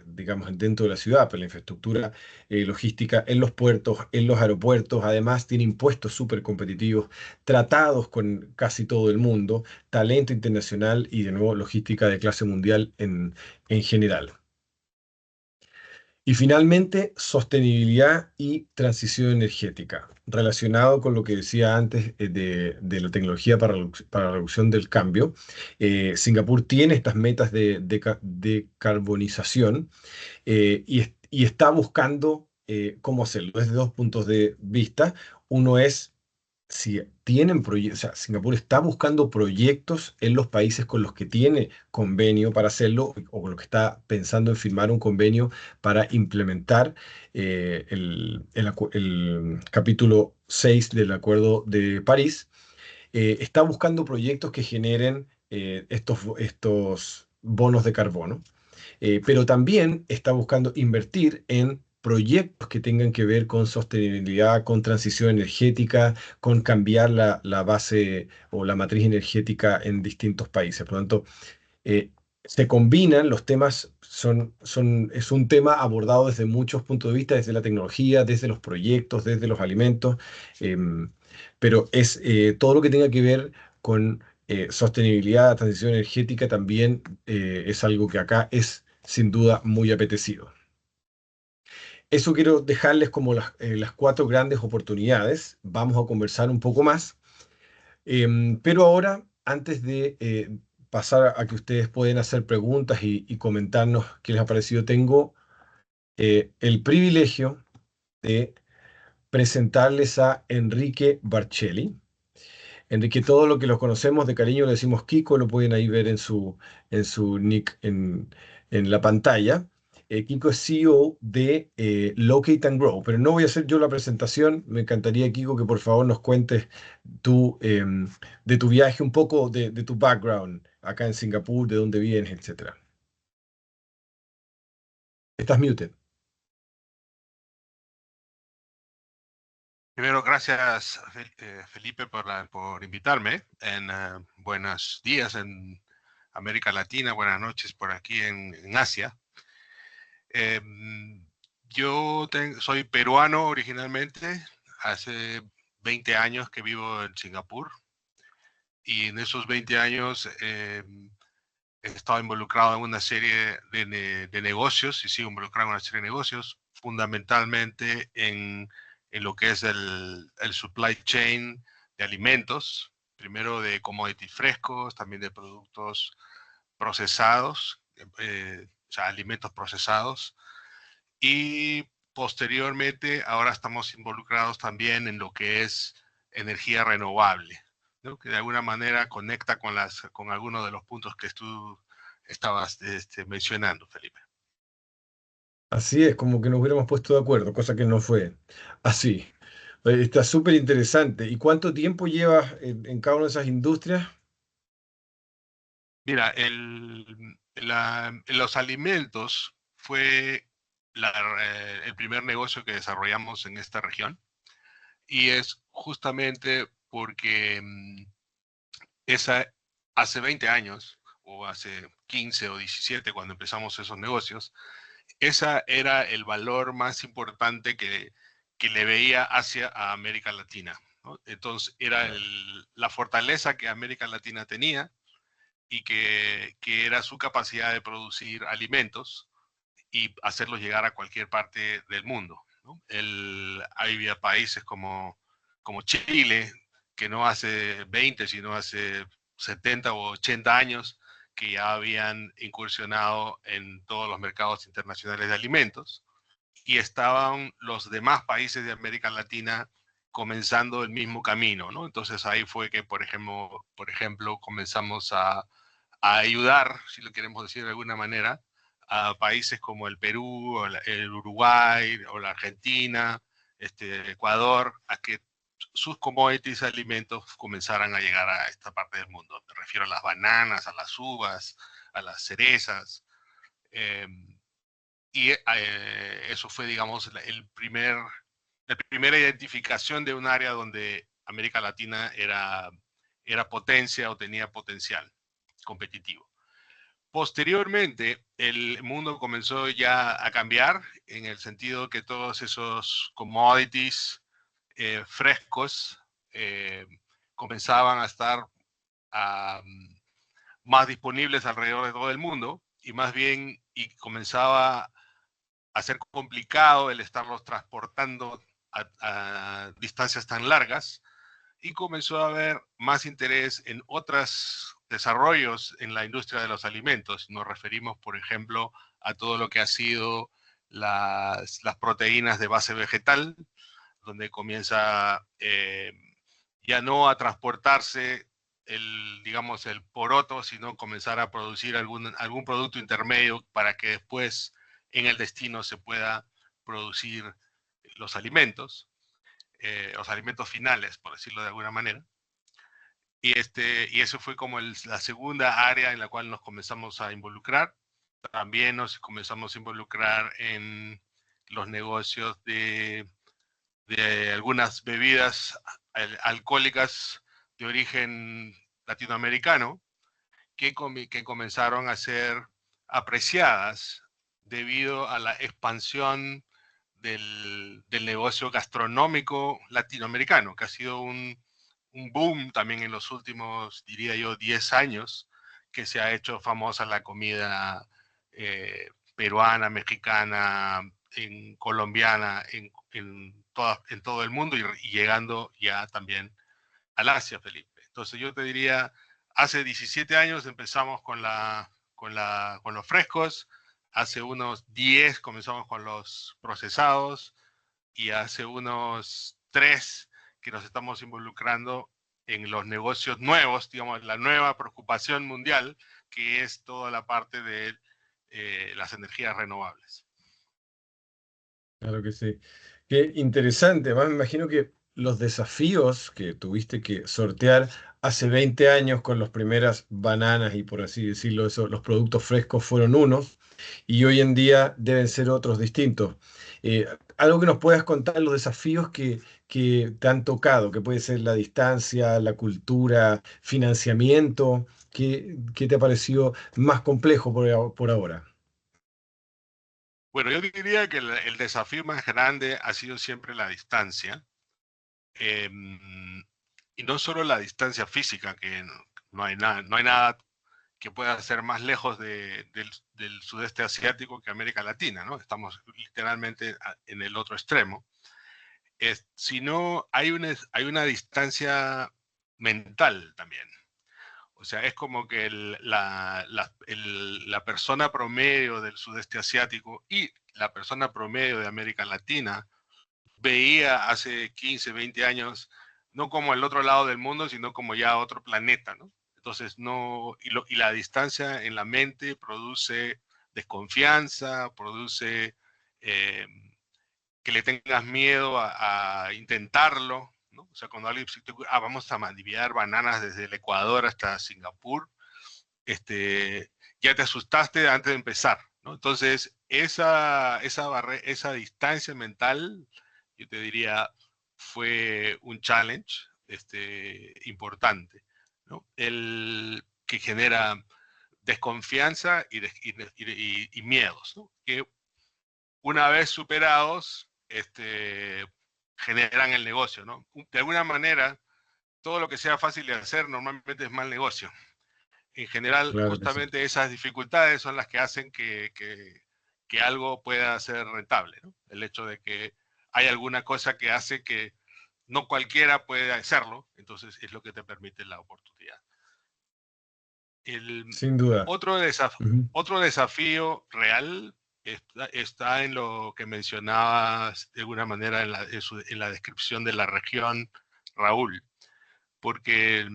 digamos, dentro de la ciudad, pero la infraestructura logística en los puertos, en los aeropuertos. Además, tiene impuestos súper competitivos, tratados con casi todo el mundo, talento internacional y, de nuevo, logística de clase mundial en general. Y finalmente, sostenibilidad y transición energética, relacionado con lo que decía antes de la tecnología para la reducción del cambio. Singapur tiene estas metas de carbonización y está buscando cómo hacerlo desde dos puntos de vista. Uno es si tienen proyectos, o sea, Singapur está buscando proyectos en los países con los que tiene convenio para hacerlo o con los que está pensando en firmar un convenio para implementar el capítulo 6 del Acuerdo de París. Está buscando proyectos que generen estos bonos de carbono, pero también está buscando invertir en proyectos que tengan que ver con sostenibilidad, con transición energética, con cambiar la base o la matriz energética en distintos países. Por lo tanto, eh, se combinan los temas, es un tema abordado desde muchos puntos de vista, desde la tecnología, desde los proyectos, desde los alimentos, pero es todo lo que tenga que ver con sostenibilidad, transición energética también es algo que acá es sin duda muy apetecido. Eso quiero dejarles como las cuatro grandes oportunidades. Vamos a conversar un poco más. Pero ahora, antes de pasar a que ustedes pueden hacer preguntas y comentarnos qué les ha parecido, tengo el privilegio de presentarles a Enrique Barcelli. Enrique, todo lo que los conocemos de cariño le decimos Kiko, lo pueden ahí ver en su nick en la pantalla. Kiko es CEO de Locate and Grow, pero no voy a hacer yo la presentación. Me encantaría, Kiko, que por favor nos cuentes tú, de tu viaje, un poco de tu background acá en Singapur, de dónde vienes, etcétera. Estás muted. Primero, gracias, Felipe, por invitarme. Buenos días en América Latina, buenas noches por aquí en Asia. Yo soy peruano originalmente, hace 20 años que vivo en Singapur, y en esos 20 años he estado involucrado en una serie de negocios, y sigo involucrado en una serie de negocios, fundamentalmente en lo que es el supply chain de alimentos, primero de commodities frescos, también de productos procesados, o sea, alimentos procesados, y posteriormente ahora estamos involucrados también en lo que es energía renovable, ¿no? Que de alguna manera conecta con algunos de los puntos que tú estabas mencionando, Felipe. Así es, como que nos hubiéramos puesto de acuerdo, cosa que no fue así. Está súper interesante. ¿Y cuánto tiempo llevas en cada una de esas industrias? Mira, los alimentos fue el primer negocio que desarrollamos en esta región, y es justamente porque hace 20 años, o hace 15 o 17 cuando empezamos esos negocios, esa era el valor más importante que le veía a América Latina, ¿no? Entonces era la fortaleza que América Latina tenía, y que era su capacidad de producir alimentos y hacerlos llegar a cualquier parte del mundo, ¿no? Había países como Chile, que no hace 20, sino hace 70 o 80 años, que ya habían incursionado en todos los mercados internacionales de alimentos, y estaban los demás países de América Latina comenzando el mismo camino, ¿no? Entonces ahí fue que, por ejemplo, comenzamos a ayudar, si lo queremos decir de alguna manera, a países como el Perú, o el Uruguay, o la Argentina, Ecuador, a que sus commodities, alimentos, comenzaran a llegar a esta parte del mundo. Me refiero a las bananas, a las uvas, a las cerezas. Eso fue, digamos, la primera identificación de un área donde América Latina era potencia o tenía potencial competitivo. Posteriormente, el mundo comenzó ya a cambiar, en el sentido que todos esos commodities frescos comenzaban a estar más disponibles alrededor de todo el mundo, y más bien comenzaba a ser complicado el estarlos transportando a distancias tan largas, y comenzó a haber más interés en otros desarrollos en la industria de los alimentos. Nos referimos, por ejemplo, a todo lo que ha sido las proteínas de base vegetal, donde comienza ya no a transportarse digamos, el poroto, sino comenzar a producir algún producto intermedio para que después en el destino se pueda producir los alimentos finales, por decirlo de alguna manera. Y eso fue como la segunda área en la cual nos comenzamos a involucrar. También nos comenzamos a involucrar en los negocios de algunas bebidas alcohólicas de origen latinoamericano que comenzaron a ser apreciadas debido a la expansión del negocio gastronómico latinoamericano, que ha sido un boom también en los últimos, diría yo, 10 años, que se ha hecho famosa la comida peruana, mexicana, colombiana, en todo el mundo y llegando ya también al Asia, Felipe. Entonces yo te diría, hace 17 años empezamos con los frescos, hace unos 10 comenzamos con los procesados y hace unos 3 que nos estamos involucrando en los negocios nuevos, digamos, la nueva preocupación mundial, que es toda la parte de las energías renovables. Claro que sí. Qué interesante. Además, me imagino que los desafíos que tuviste que sortear hace 20 años con las primeras bananas y por así decirlo, eso, los productos frescos fueron unos y hoy en día deben ser otros distintos. Algo que nos puedas contar, los desafíos que te han tocado, que puede ser la distancia, la cultura, financiamiento, ¿qué te ha parecido más complejo por ahora? Bueno, yo diría que el desafío más grande ha sido siempre la distancia. Y no solo la distancia física, que no hay nada que pueda ser más lejos del sudeste asiático que América Latina, ¿no? Estamos literalmente en el otro extremo. Sino hay una distancia mental también. O sea, es como que la persona promedio del sudeste asiático y la persona promedio de América Latina veía hace 15, 20 años, no como el otro lado del mundo, sino como ya otro planeta, ¿no? Entonces, y la distancia en la mente produce desconfianza, produce que le tengas miedo a intentarlo, ¿no? O sea, cuando alguien dice, vamos a enviar bananas desde el Ecuador hasta Singapur, ya te asustaste antes de empezar, ¿no? Entonces, esa distancia mental, yo te diría, fue un challenge importante, ¿no? El que genera desconfianza y miedos, ¿no? Que una vez superados, generan el negocio, ¿no? De alguna manera, todo lo que sea fácil de hacer normalmente es mal negocio. En general, Claro que sí. justamente esas dificultades son las que hacen que algo pueda ser rentable, ¿no? El hecho de que hay alguna cosa que hace que no cualquiera puede hacerlo, entonces es lo que te permite la oportunidad. Sin duda. Otro desafío real está en lo que mencionabas de alguna manera en la descripción de la región, Raúl, porque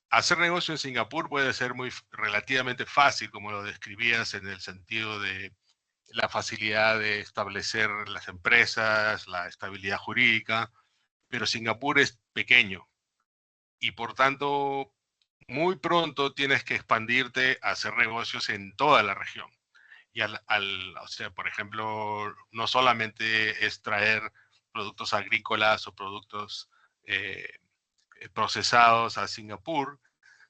hacer negocio en Singapur puede ser relativamente fácil, como lo describías, en el sentido de la facilidad de establecer las empresas, la estabilidad jurídica, pero Singapur es pequeño y por tanto muy pronto tienes que expandirte a hacer negocios en toda la región. Y o sea, por ejemplo, no solamente es traer productos agrícolas o productos procesados a Singapur,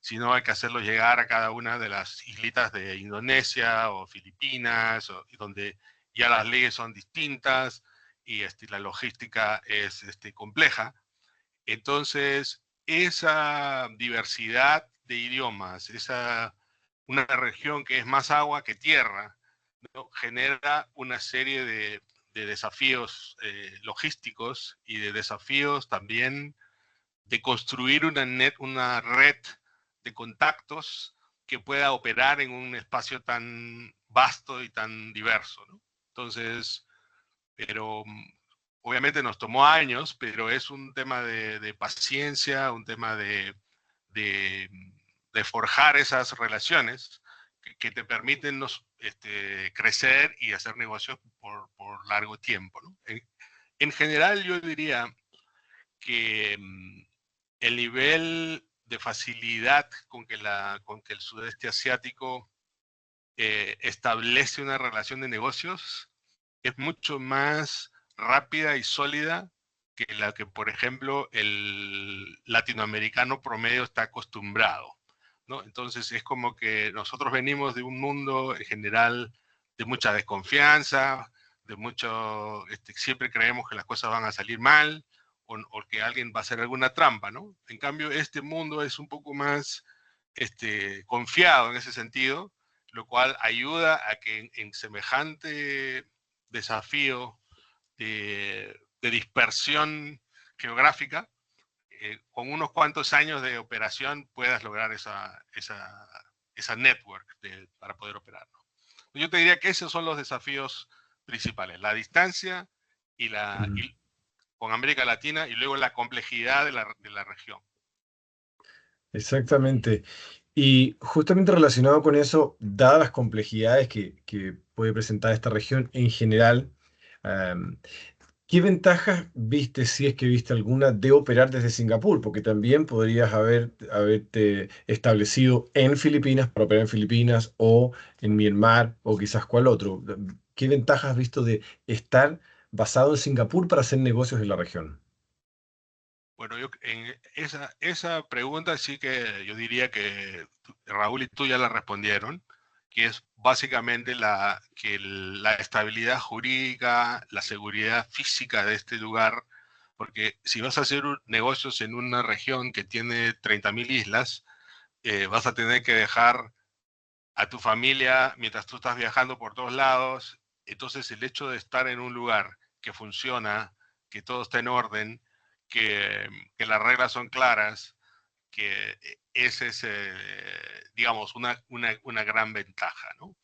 sino hay que hacerlos llegar a cada una de las islitas de Indonesia o Filipinas, donde ya las leyes son distintas y la logística es compleja. Entonces, esa diversidad de idiomas, una región que es más agua que tierra, ¿no? Genera una serie de desafíos logísticos y de desafíos también de construir una red de contactos que pueda operar en un espacio tan vasto y tan diverso, ¿no? Entonces, pero obviamente nos tomó años, pero es un tema de paciencia, un tema de forjar esas relaciones que te permiten crecer y hacer negocios por largo tiempo, ¿no? En general, yo diría que el nivel de facilidad con que el sudeste asiático establece una relación de negocios es mucho más rápida y sólida que la que, por ejemplo, el latinoamericano promedio está acostumbrado, ¿no? Entonces es como que nosotros venimos de un mundo en general de mucha desconfianza, de mucho, siempre creemos que las cosas van a salir mal o que alguien va a hacer alguna trampa, ¿no? En cambio, este mundo es un poco más confiado en ese sentido, lo cual ayuda a que en semejante desafío de dispersión geográfica, con unos cuantos años de operación puedas lograr esa network para poder operar, ¿no? Yo te diría que esos son los desafíos principales, la distancia y con América Latina y luego la complejidad de la región. Exactamente. Y justamente relacionado con eso, dadas las complejidades que puede presentar esta región en general, em, ¿qué ventajas viste, si es que viste alguna, de operar desde Singapur? Porque también podrías haberte establecido en Filipinas para operar en Filipinas o en Myanmar o quizás cuál otro. ¿Qué ventajas has visto de estar basado en Singapur para hacer negocios en la región? Bueno, en esa pregunta sí que yo diría que Raúl y tú ya la respondieron, que es básicamente que la estabilidad jurídica, la seguridad física de este lugar, porque si vas a hacer negocios en una región que tiene 30.000 islas, vas a tener que dejar a tu familia mientras tú estás viajando por todos lados. Entonces el hecho de estar en un lugar que funciona, que todo está en orden, que las reglas son claras, que ese es, digamos, una gran ventaja, ¿no?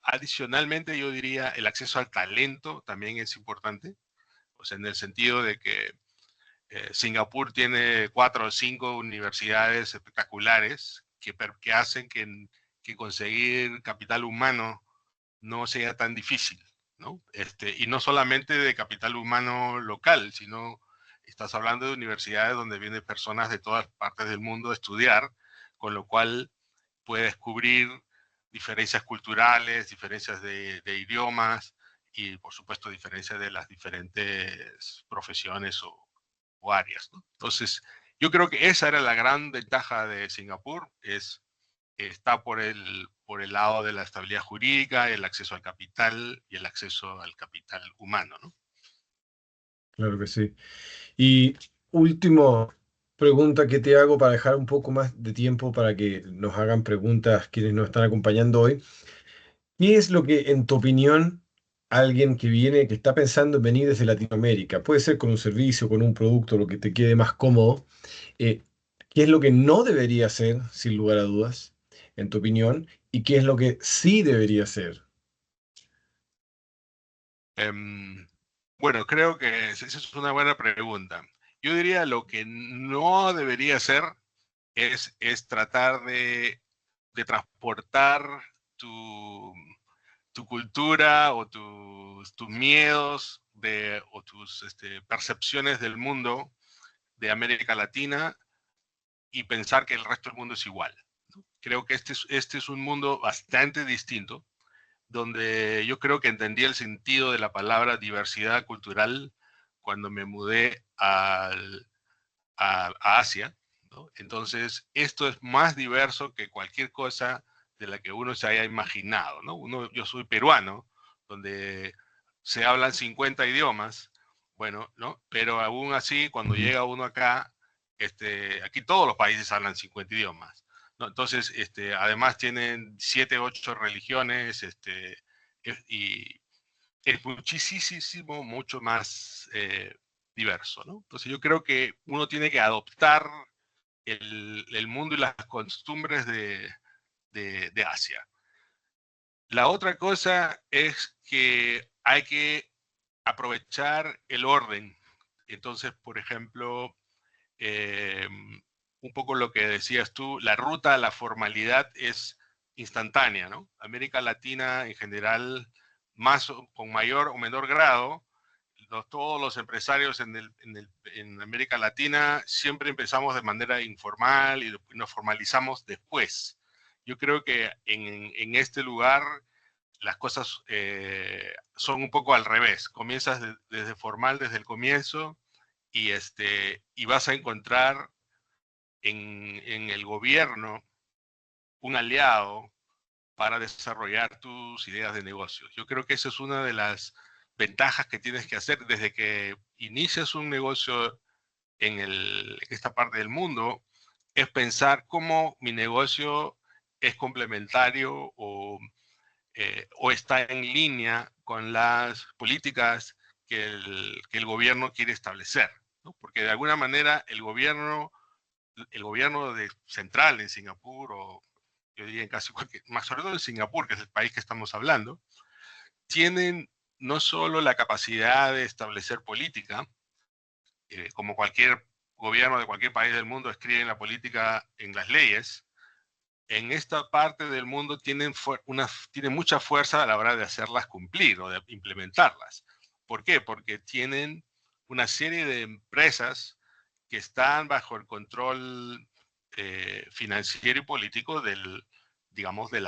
Adicionalmente, yo diría, el acceso al talento también es importante, o sea, en el sentido de que Singapur tiene 4 o 5 universidades espectaculares que hacen que conseguir capital humano no sea tan difícil, ¿no? Y no solamente de capital humano local, sino estás hablando de universidades donde vienen personas de todas partes del mundo a estudiar, con lo cual puedes cubrir diferencias culturales, diferencias de idiomas y, por supuesto, diferencias de las diferentes profesiones o áreas, ¿no? Entonces, yo creo que esa era la gran ventaja de Singapur, está por el lado de la estabilidad jurídica, el acceso al capital y el acceso al capital humano, ¿no? Claro que sí. Y último pregunta que te hago para dejar un poco más de tiempo para que nos hagan preguntas quienes nos están acompañando hoy. ¿Qué es lo que, en tu opinión, alguien que viene, que está pensando en venir desde Latinoamérica, puede ser con un servicio, con un producto, lo que te quede más cómodo, eh, qué es lo que no debería hacer, sin lugar a dudas, en tu opinión, y qué es lo que sí debería hacer? Bueno, creo que esa es una buena pregunta. Yo diría lo que no debería hacer es tratar de transportar tu, tu cultura o tus miedos o tus percepciones del mundo de América Latina y pensar que el resto del mundo es igual. Creo que este es un mundo bastante distinto, donde yo creo que entendí el sentido de la palabra diversidad cultural cuando me mudé a Asia, ¿no? Entonces, esto es más diverso que cualquier cosa de la que uno se haya imaginado, ¿no? Yo soy peruano, donde se hablan 50 idiomas, bueno, ¿no? Pero aún así, cuando Ujú. llega uno acá, aquí todos los países hablan 50 idiomas, ¿no? Entonces, además tienen 7, 8 religiones, y es muchísimo, mucho más diverso, ¿no? Entonces yo creo que uno tiene que adoptar el mundo y las costumbres de Asia. La otra cosa es que hay que aprovechar el orden. Entonces, por ejemplo, un poco lo que decías tú, la ruta a la formalidad es instantánea, ¿no? América Latina en general, con mayor o menor grado, todos los empresarios en América Latina siempre empezamos de manera informal y nos formalizamos después. Yo creo que en este lugar las cosas son un poco al revés. Comienzas desde formal, desde el comienzo, y vas a encontrar en el gobierno un aliado para desarrollar tus ideas de negocios. Yo creo que esa es una de las ventajas que tienes que hacer desde que inicias un negocio en esta parte del mundo, es pensar cómo mi negocio es complementario o está en línea con las políticas que el gobierno quiere establecer, ¿no? Porque de alguna manera el gobierno central en Singapur, o yo diría en casi cualquier, más sobre todo en Singapur, que es el país que estamos hablando, tienen no solo la capacidad de establecer política, como cualquier gobierno de cualquier país del mundo escriben la política en las leyes, en esta parte del mundo tienen mucha fuerza a la hora de hacerlas cumplir o de implementarlas. ¿Por qué? Porque tienen una serie de empresas que están bajo el control financiero y político digamos, de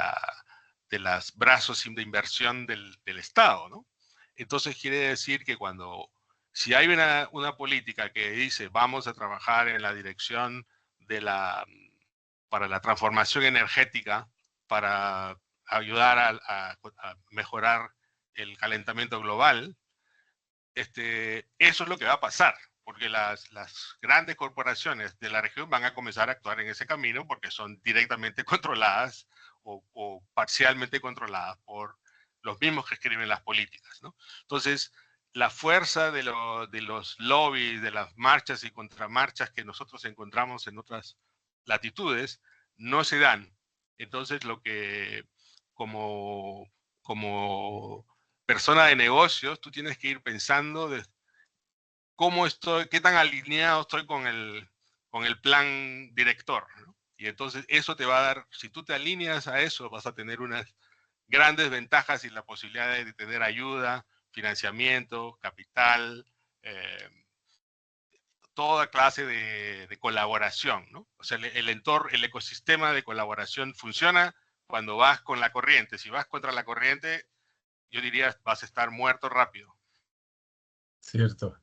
los brazos de inversión del Estado, ¿no? Entonces quiere decir que si hay una política que dice vamos a trabajar en la dirección para la transformación energética, para ayudar a mejorar el calentamiento global, eso es lo que va a pasar, porque las grandes corporaciones de la región van a comenzar a actuar en ese camino porque son directamente controladas o parcialmente controladas por los mismos que escriben las políticas, ¿no? Entonces, la fuerza de los lobbies, de las marchas y contramarchas que nosotros encontramos en otras latitudes, no se dan. Entonces, lo que como persona de negocios, tú tienes que ir pensando de cómo estoy, qué tan alineado estoy con el plan director, ¿no? Y entonces eso te va a dar, si tú te alineas a eso, vas a tener unas grandes ventajas y la posibilidad de tener ayuda, financiamiento, capital, toda clase de colaboración, ¿no? O sea, el entorno, el ecosistema de colaboración funciona cuando vas con la corriente. Si vas contra la corriente, yo diría vas a estar muerto rápido. Cierto,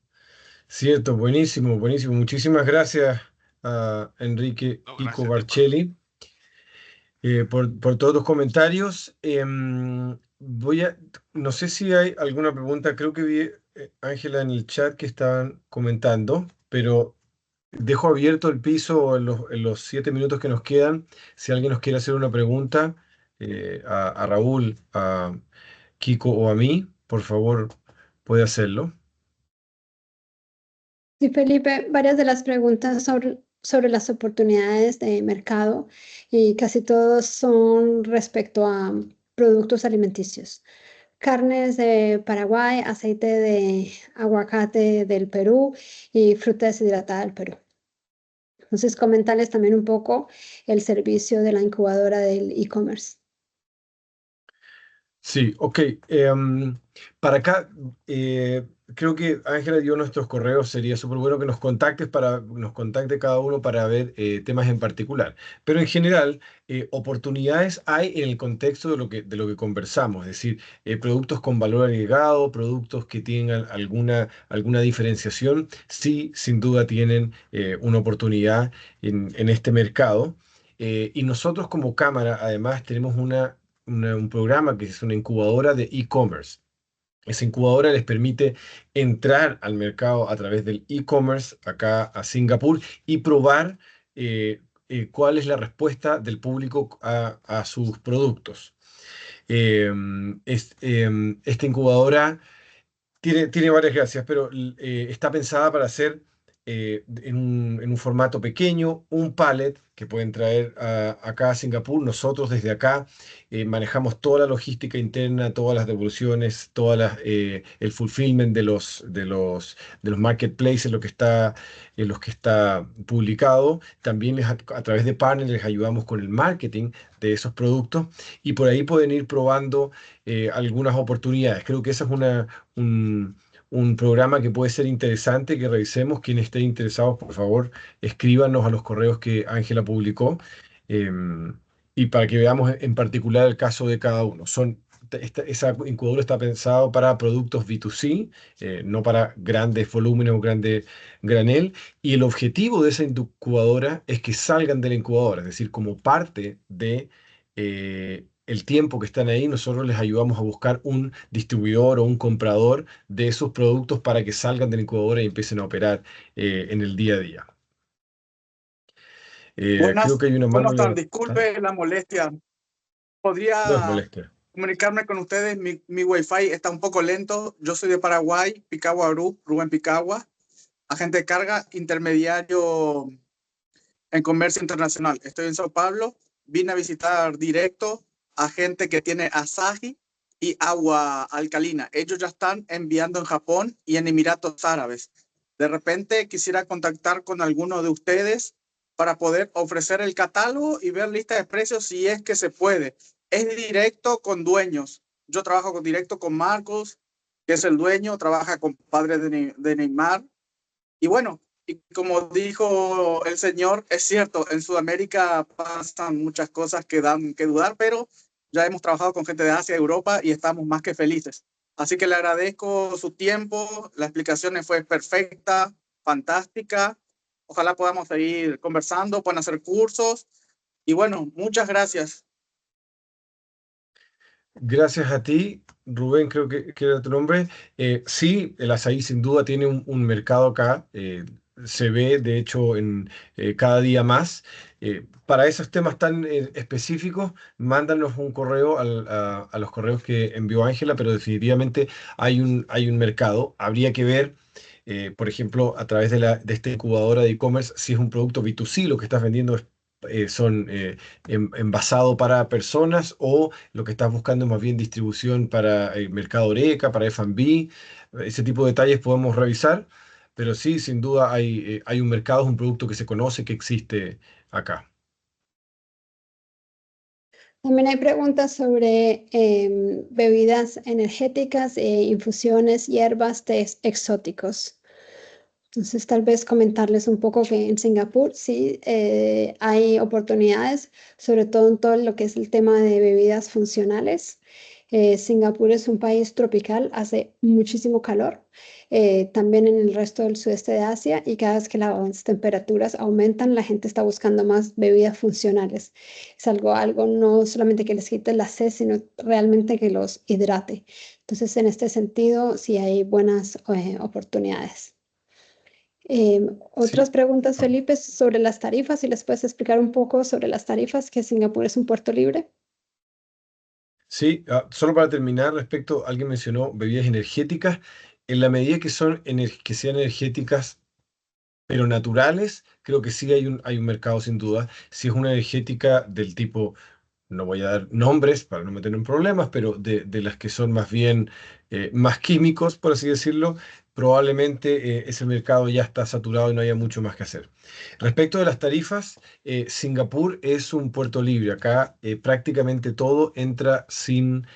cierto, buenísimo, buenísimo. Muchísimas gracias a Enrique No, Ico gracias a ti Barcelli por todos tus comentarios. No sé si hay alguna pregunta, creo que vi, Ángela, en el chat que estaban comentando, pero dejo abierto el piso en los 7 minutos que nos quedan. Si alguien nos quiere hacer una pregunta, a Raúl, a Kiko o a mí, por favor, puede hacerlo. Sí, Felipe, varias de las preguntas sobre las oportunidades de mercado y casi todos son respecto a productos alimenticios. Carnes de Paraguay, aceite de aguacate del Perú y fruta deshidratada del Perú. Entonces, comentarles también un poco el servicio de la incubadora del e-commerce. Sí, ok. Para acá, creo que Ángela dio nuestros correos. Sería súper bueno que nos contacte cada uno para ver temas en particular. Pero en general, oportunidades hay en el contexto de lo que conversamos. Es decir, productos con valor agregado, productos que tengan alguna diferenciación, sí, sin duda tienen una oportunidad en este mercado. Y nosotros como cámara, además, tenemos un programa que es una incubadora de e-commerce. Esa incubadora les permite entrar al mercado a través del e-commerce acá a Singapur y probar cuál es la respuesta del público a sus productos. Esta incubadora tiene varias gracias, pero está pensada para hacer en un formato pequeño, un pallet que pueden traer acá a Singapur. Nosotros desde acá manejamos toda la logística interna, todas las devoluciones, el fulfillment de los marketplaces, en los que está publicado. También a través de partners les ayudamos con el marketing de esos productos y por ahí pueden ir probando algunas oportunidades. Creo que esa es un programa que puede ser interesante, que revisemos. Quienes estén interesados, por favor, escríbanos a los correos que Ángela publicó, y para que veamos en particular el caso de cada uno. esa incubadora está pensado para productos B2C, no para grandes volúmenes o grande granel, y el objetivo de esa incubadora es que salgan de la incubadora, es decir, como parte de el tiempo que están ahí, nosotros les ayudamos a buscar un distribuidor o un comprador de esos productos para que salgan de la incubadora y empiecen a operar en el día a día. Creo Buenas, que hay una ¿cómo mano están? levantada. Disculpe la molestia. No es ¿Podría molestia. comunicarme con ustedes? Mi Wi-Fi está un poco lento. Yo soy de Paraguay, Picagua Group, Rubén Picagua, agente de carga, intermediario en comercio internacional. Estoy en Sao Paulo. Vine a visitar directo a gente que tiene Asahi y agua alcalina. Ellos ya están enviando en Japón y en Emiratos Árabes. De repente quisiera contactar con alguno de ustedes para poder ofrecer el catálogo y ver lista de precios si es que se puede. Es directo con dueños. Yo trabajo directo con Marcos, que es el dueño, trabaja con padre de Neymar. Y bueno, y como dijo el señor, es cierto, en Sudamérica pasan muchas cosas que dan que dudar, pero ya hemos trabajado con gente de Asia, Europa y estamos más que felices. Así que le agradezco su tiempo, la explicación fue perfecta, fantástica. Ojalá podamos seguir conversando, puedan hacer cursos. Y bueno, muchas gracias. Gracias a ti, Rubén, creo que era tu nombre. Sí, el açaí sin duda tiene un mercado acá. Se ve, de hecho, cada día más. Para esos temas tan específicos, mándanos un correo a los correos que envió Ángela, pero definitivamente hay un mercado. Habría que ver, por ejemplo, a través de esta incubadora de e-commerce, si es un producto B2C, lo que estás vendiendo son envasado para personas o lo que estás buscando es más bien distribución para el mercado Oreca, para F&B. Ese tipo de detalles podemos revisar, pero sí, sin duda hay un mercado, es un producto que se conoce, que existe acá. También hay preguntas sobre bebidas energéticas, infusiones, hierbas, tés exóticos. Entonces, tal vez comentarles un poco que en Singapur sí hay oportunidades, sobre todo en todo lo que es el tema de bebidas funcionales. Singapur es un país tropical, hace muchísimo calor, también en el resto del sudeste de Asia, y cada vez que las temperaturas aumentan, la gente está buscando más bebidas funcionales. Es algo no solamente que les quite la sed, sino realmente que los hidrate. Entonces, en este sentido, sí hay buenas oportunidades. Otras Sí. preguntas, Felipe, sobre las tarifas, si les puedes explicar un poco sobre las tarifas, que Singapur es un puerto libre. Sí, solo para terminar, respecto, alguien mencionó bebidas energéticas. En la medida que que sean energéticas, pero naturales, creo que sí hay un mercado sin duda. Si es una energética del tipo, no voy a dar nombres para no meter en problemas, pero de las que son más bien más químicos, por así decirlo, probablemente ese mercado ya está saturado y no haya mucho más que hacer. Respecto de las tarifas, Singapur es un puerto libre. Acá prácticamente todo entra sin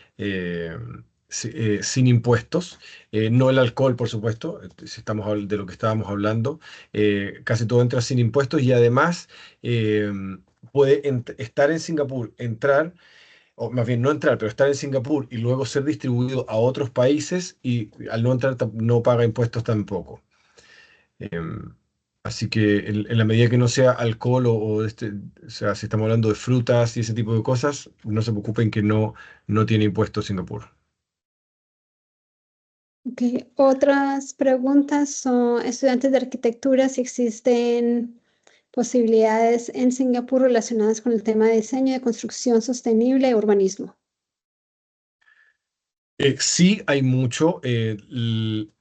impuestos. No el alcohol, por supuesto, si estamos de lo que estábamos hablando. Casi todo entra sin impuestos y además puede estar en Singapur, entrar, o más bien no entrar, pero estar en Singapur y luego ser distribuido a otros países y al no entrar no paga impuestos tampoco. Em, Así que en la medida que no sea alcohol o sea, si estamos hablando de frutas y ese tipo de cosas, no se preocupen que no tiene impuestos Singapur. Okay. Otras preguntas son estudiantes de arquitectura, si existen posibilidades en Singapur relacionadas con el tema de diseño, de construcción sostenible e urbanismo. Sí, hay mucho. Él,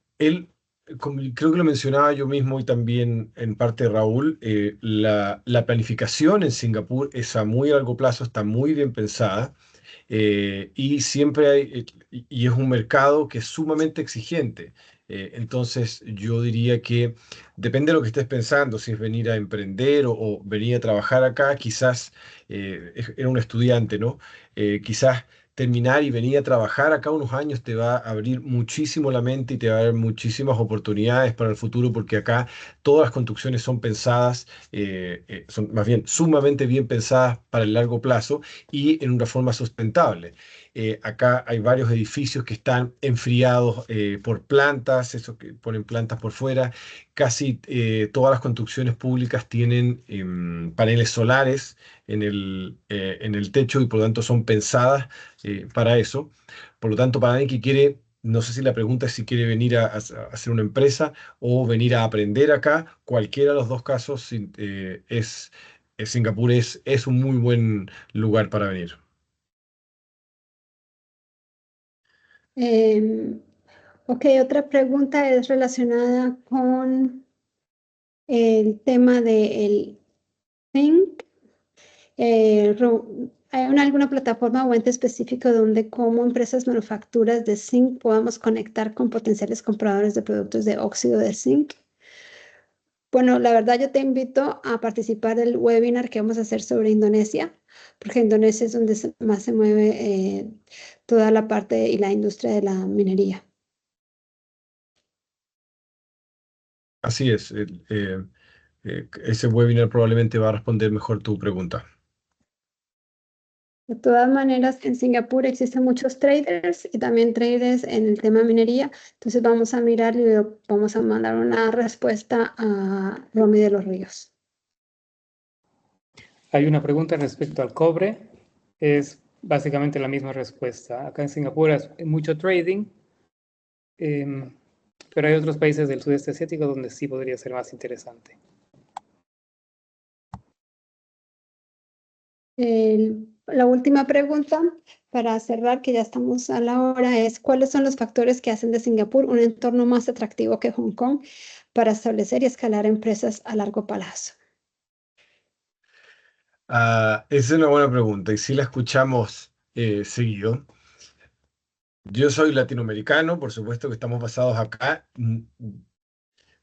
creo que lo mencionaba yo mismo y también en parte Raúl, la planificación en Singapur es a muy largo plazo, está muy bien pensada y siempre y es un mercado que es sumamente exigente. Entonces yo diría que depende de lo que estés pensando, si es venir a emprender o venir a trabajar acá, quizás era un estudiante, ¿no? Quizás terminar y venir a trabajar acá unos años te va a abrir muchísimo la mente y te va a dar muchísimas oportunidades para el futuro porque acá todas las construcciones son pensadas, son más bien sumamente bien pensadas para el largo plazo y en una forma sustentable. Acá hay varios edificios que están enfriados por plantas, eso que ponen plantas por fuera. Casi todas las construcciones públicas tienen paneles solares en el techo y por lo tanto son pensadas para eso. Por lo tanto, para alguien que quiere, no sé si la pregunta es si quiere venir a hacer una empresa o venir a aprender acá, cualquiera de los dos casos Singapur es un muy buen lugar para venir. Ok, otra pregunta es relacionada con el tema del Think. ¿Hay alguna plataforma o ente específico donde como empresas manufacturas de zinc podamos conectar con potenciales compradores de productos de óxido de zinc? Bueno, la verdad yo te invito a participar del webinar que vamos a hacer sobre Indonesia, porque Indonesia es donde más se mueve toda la parte y la industria de la minería. Así es. Ese webinar probablemente va a responder mejor tu pregunta. De todas maneras, en Singapur existen muchos traders y también traders en el tema minería. Entonces vamos a mirar y vamos a mandar una respuesta a Romy de los Ríos. Hay una pregunta respecto al cobre. Es básicamente la misma respuesta. Acá en Singapur hay mucho trading, pero hay otros países del sudeste asiático donde sí podría ser más interesante. La última pregunta para cerrar, que ya estamos a la hora, es ¿cuáles son los factores que hacen de Singapur un entorno más atractivo que Hong Kong para establecer y escalar empresas a largo plazo? Esa es una buena pregunta y sí la escuchamos seguido. Yo soy latinoamericano, por supuesto que estamos basados acá.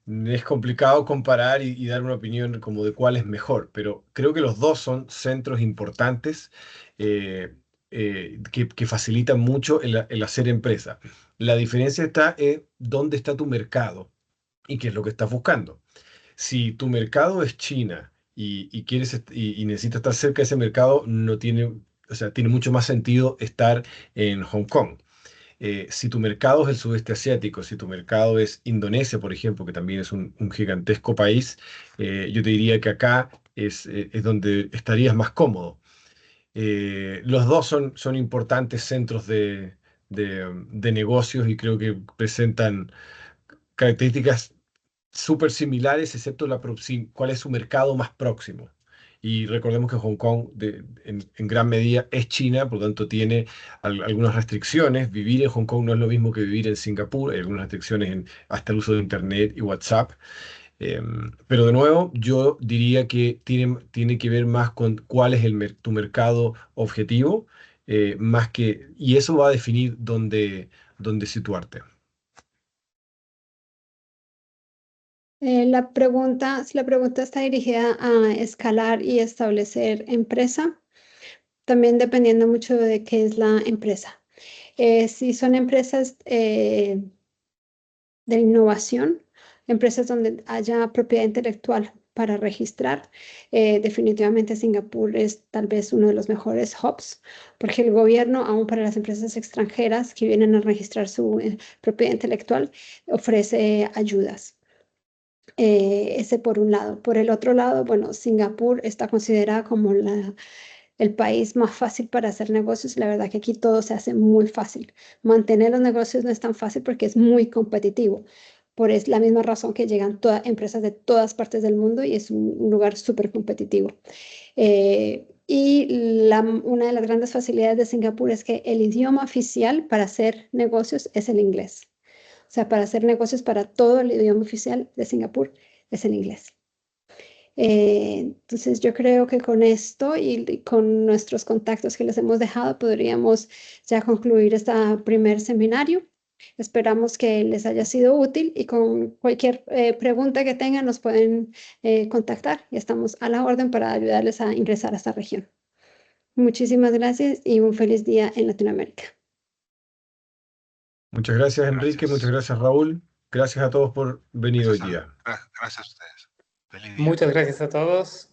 Es complicado comparar y dar una opinión como de cuál es mejor, pero creo que los dos son centros importantes eh, que facilitan mucho el hacer empresa. La diferencia está en dónde está tu mercado y qué es lo que estás buscando. Si tu mercado es China y quieres y necesitas estar cerca de ese mercado, no tiene, o sea, tiene mucho más sentido estar en Hong Kong. Si tu mercado es el sudeste asiático, si tu mercado es Indonesia, por ejemplo, que también es un gigantesco país, yo te diría que acá es donde estarías más cómodo. Los dos son importantes centros de negocios y creo que presentan características súper similares, excepto cuál es su mercado más próximo. Y recordemos que Hong Kong en gran medida es China, por lo tanto tiene algunas restricciones. Vivir en Hong Kong no es lo mismo que vivir en Singapur, hay algunas restricciones hasta el uso de Internet y WhatsApp. Pero de nuevo, yo diría que tiene que ver más con cuál es tu mercado objetivo, y eso va a definir dónde situarte. Si la pregunta está dirigida a escalar y establecer empresa, también dependiendo mucho de qué es la empresa. Si son empresas de innovación, empresas donde haya propiedad intelectual para registrar, definitivamente Singapur es tal vez uno de los mejores hubs, porque el gobierno, aún para las empresas extranjeras que vienen a registrar su propiedad intelectual, ofrece ayudas. Ese por un lado. Por el otro lado, bueno, Singapur está considerada como el país más fácil para hacer negocios. La verdad que aquí todo se hace muy fácil. Mantener los negocios no es tan fácil porque es muy competitivo. Es la misma razón que llegan empresas de todas partes del mundo y es un lugar súper competitivo. Una de las grandes facilidades de Singapur es que el idioma oficial para hacer negocios es el inglés. O sea, para hacer negocios para todo el idioma oficial de Singapur es el inglés. Entonces yo creo que con esto y con nuestros contactos que les hemos dejado podríamos ya concluir este primer seminario. Esperamos que les haya sido útil y con cualquier pregunta que tengan nos pueden contactar y estamos a la orden para ayudarles a ingresar a esta región. Muchísimas gracias y un feliz día en Latinoamérica. Muchas gracias, Enrique. Muchas gracias, Raúl. Gracias a todos por venir hoy día. Gracias a ustedes. Feliz día. Muchas gracias a todos.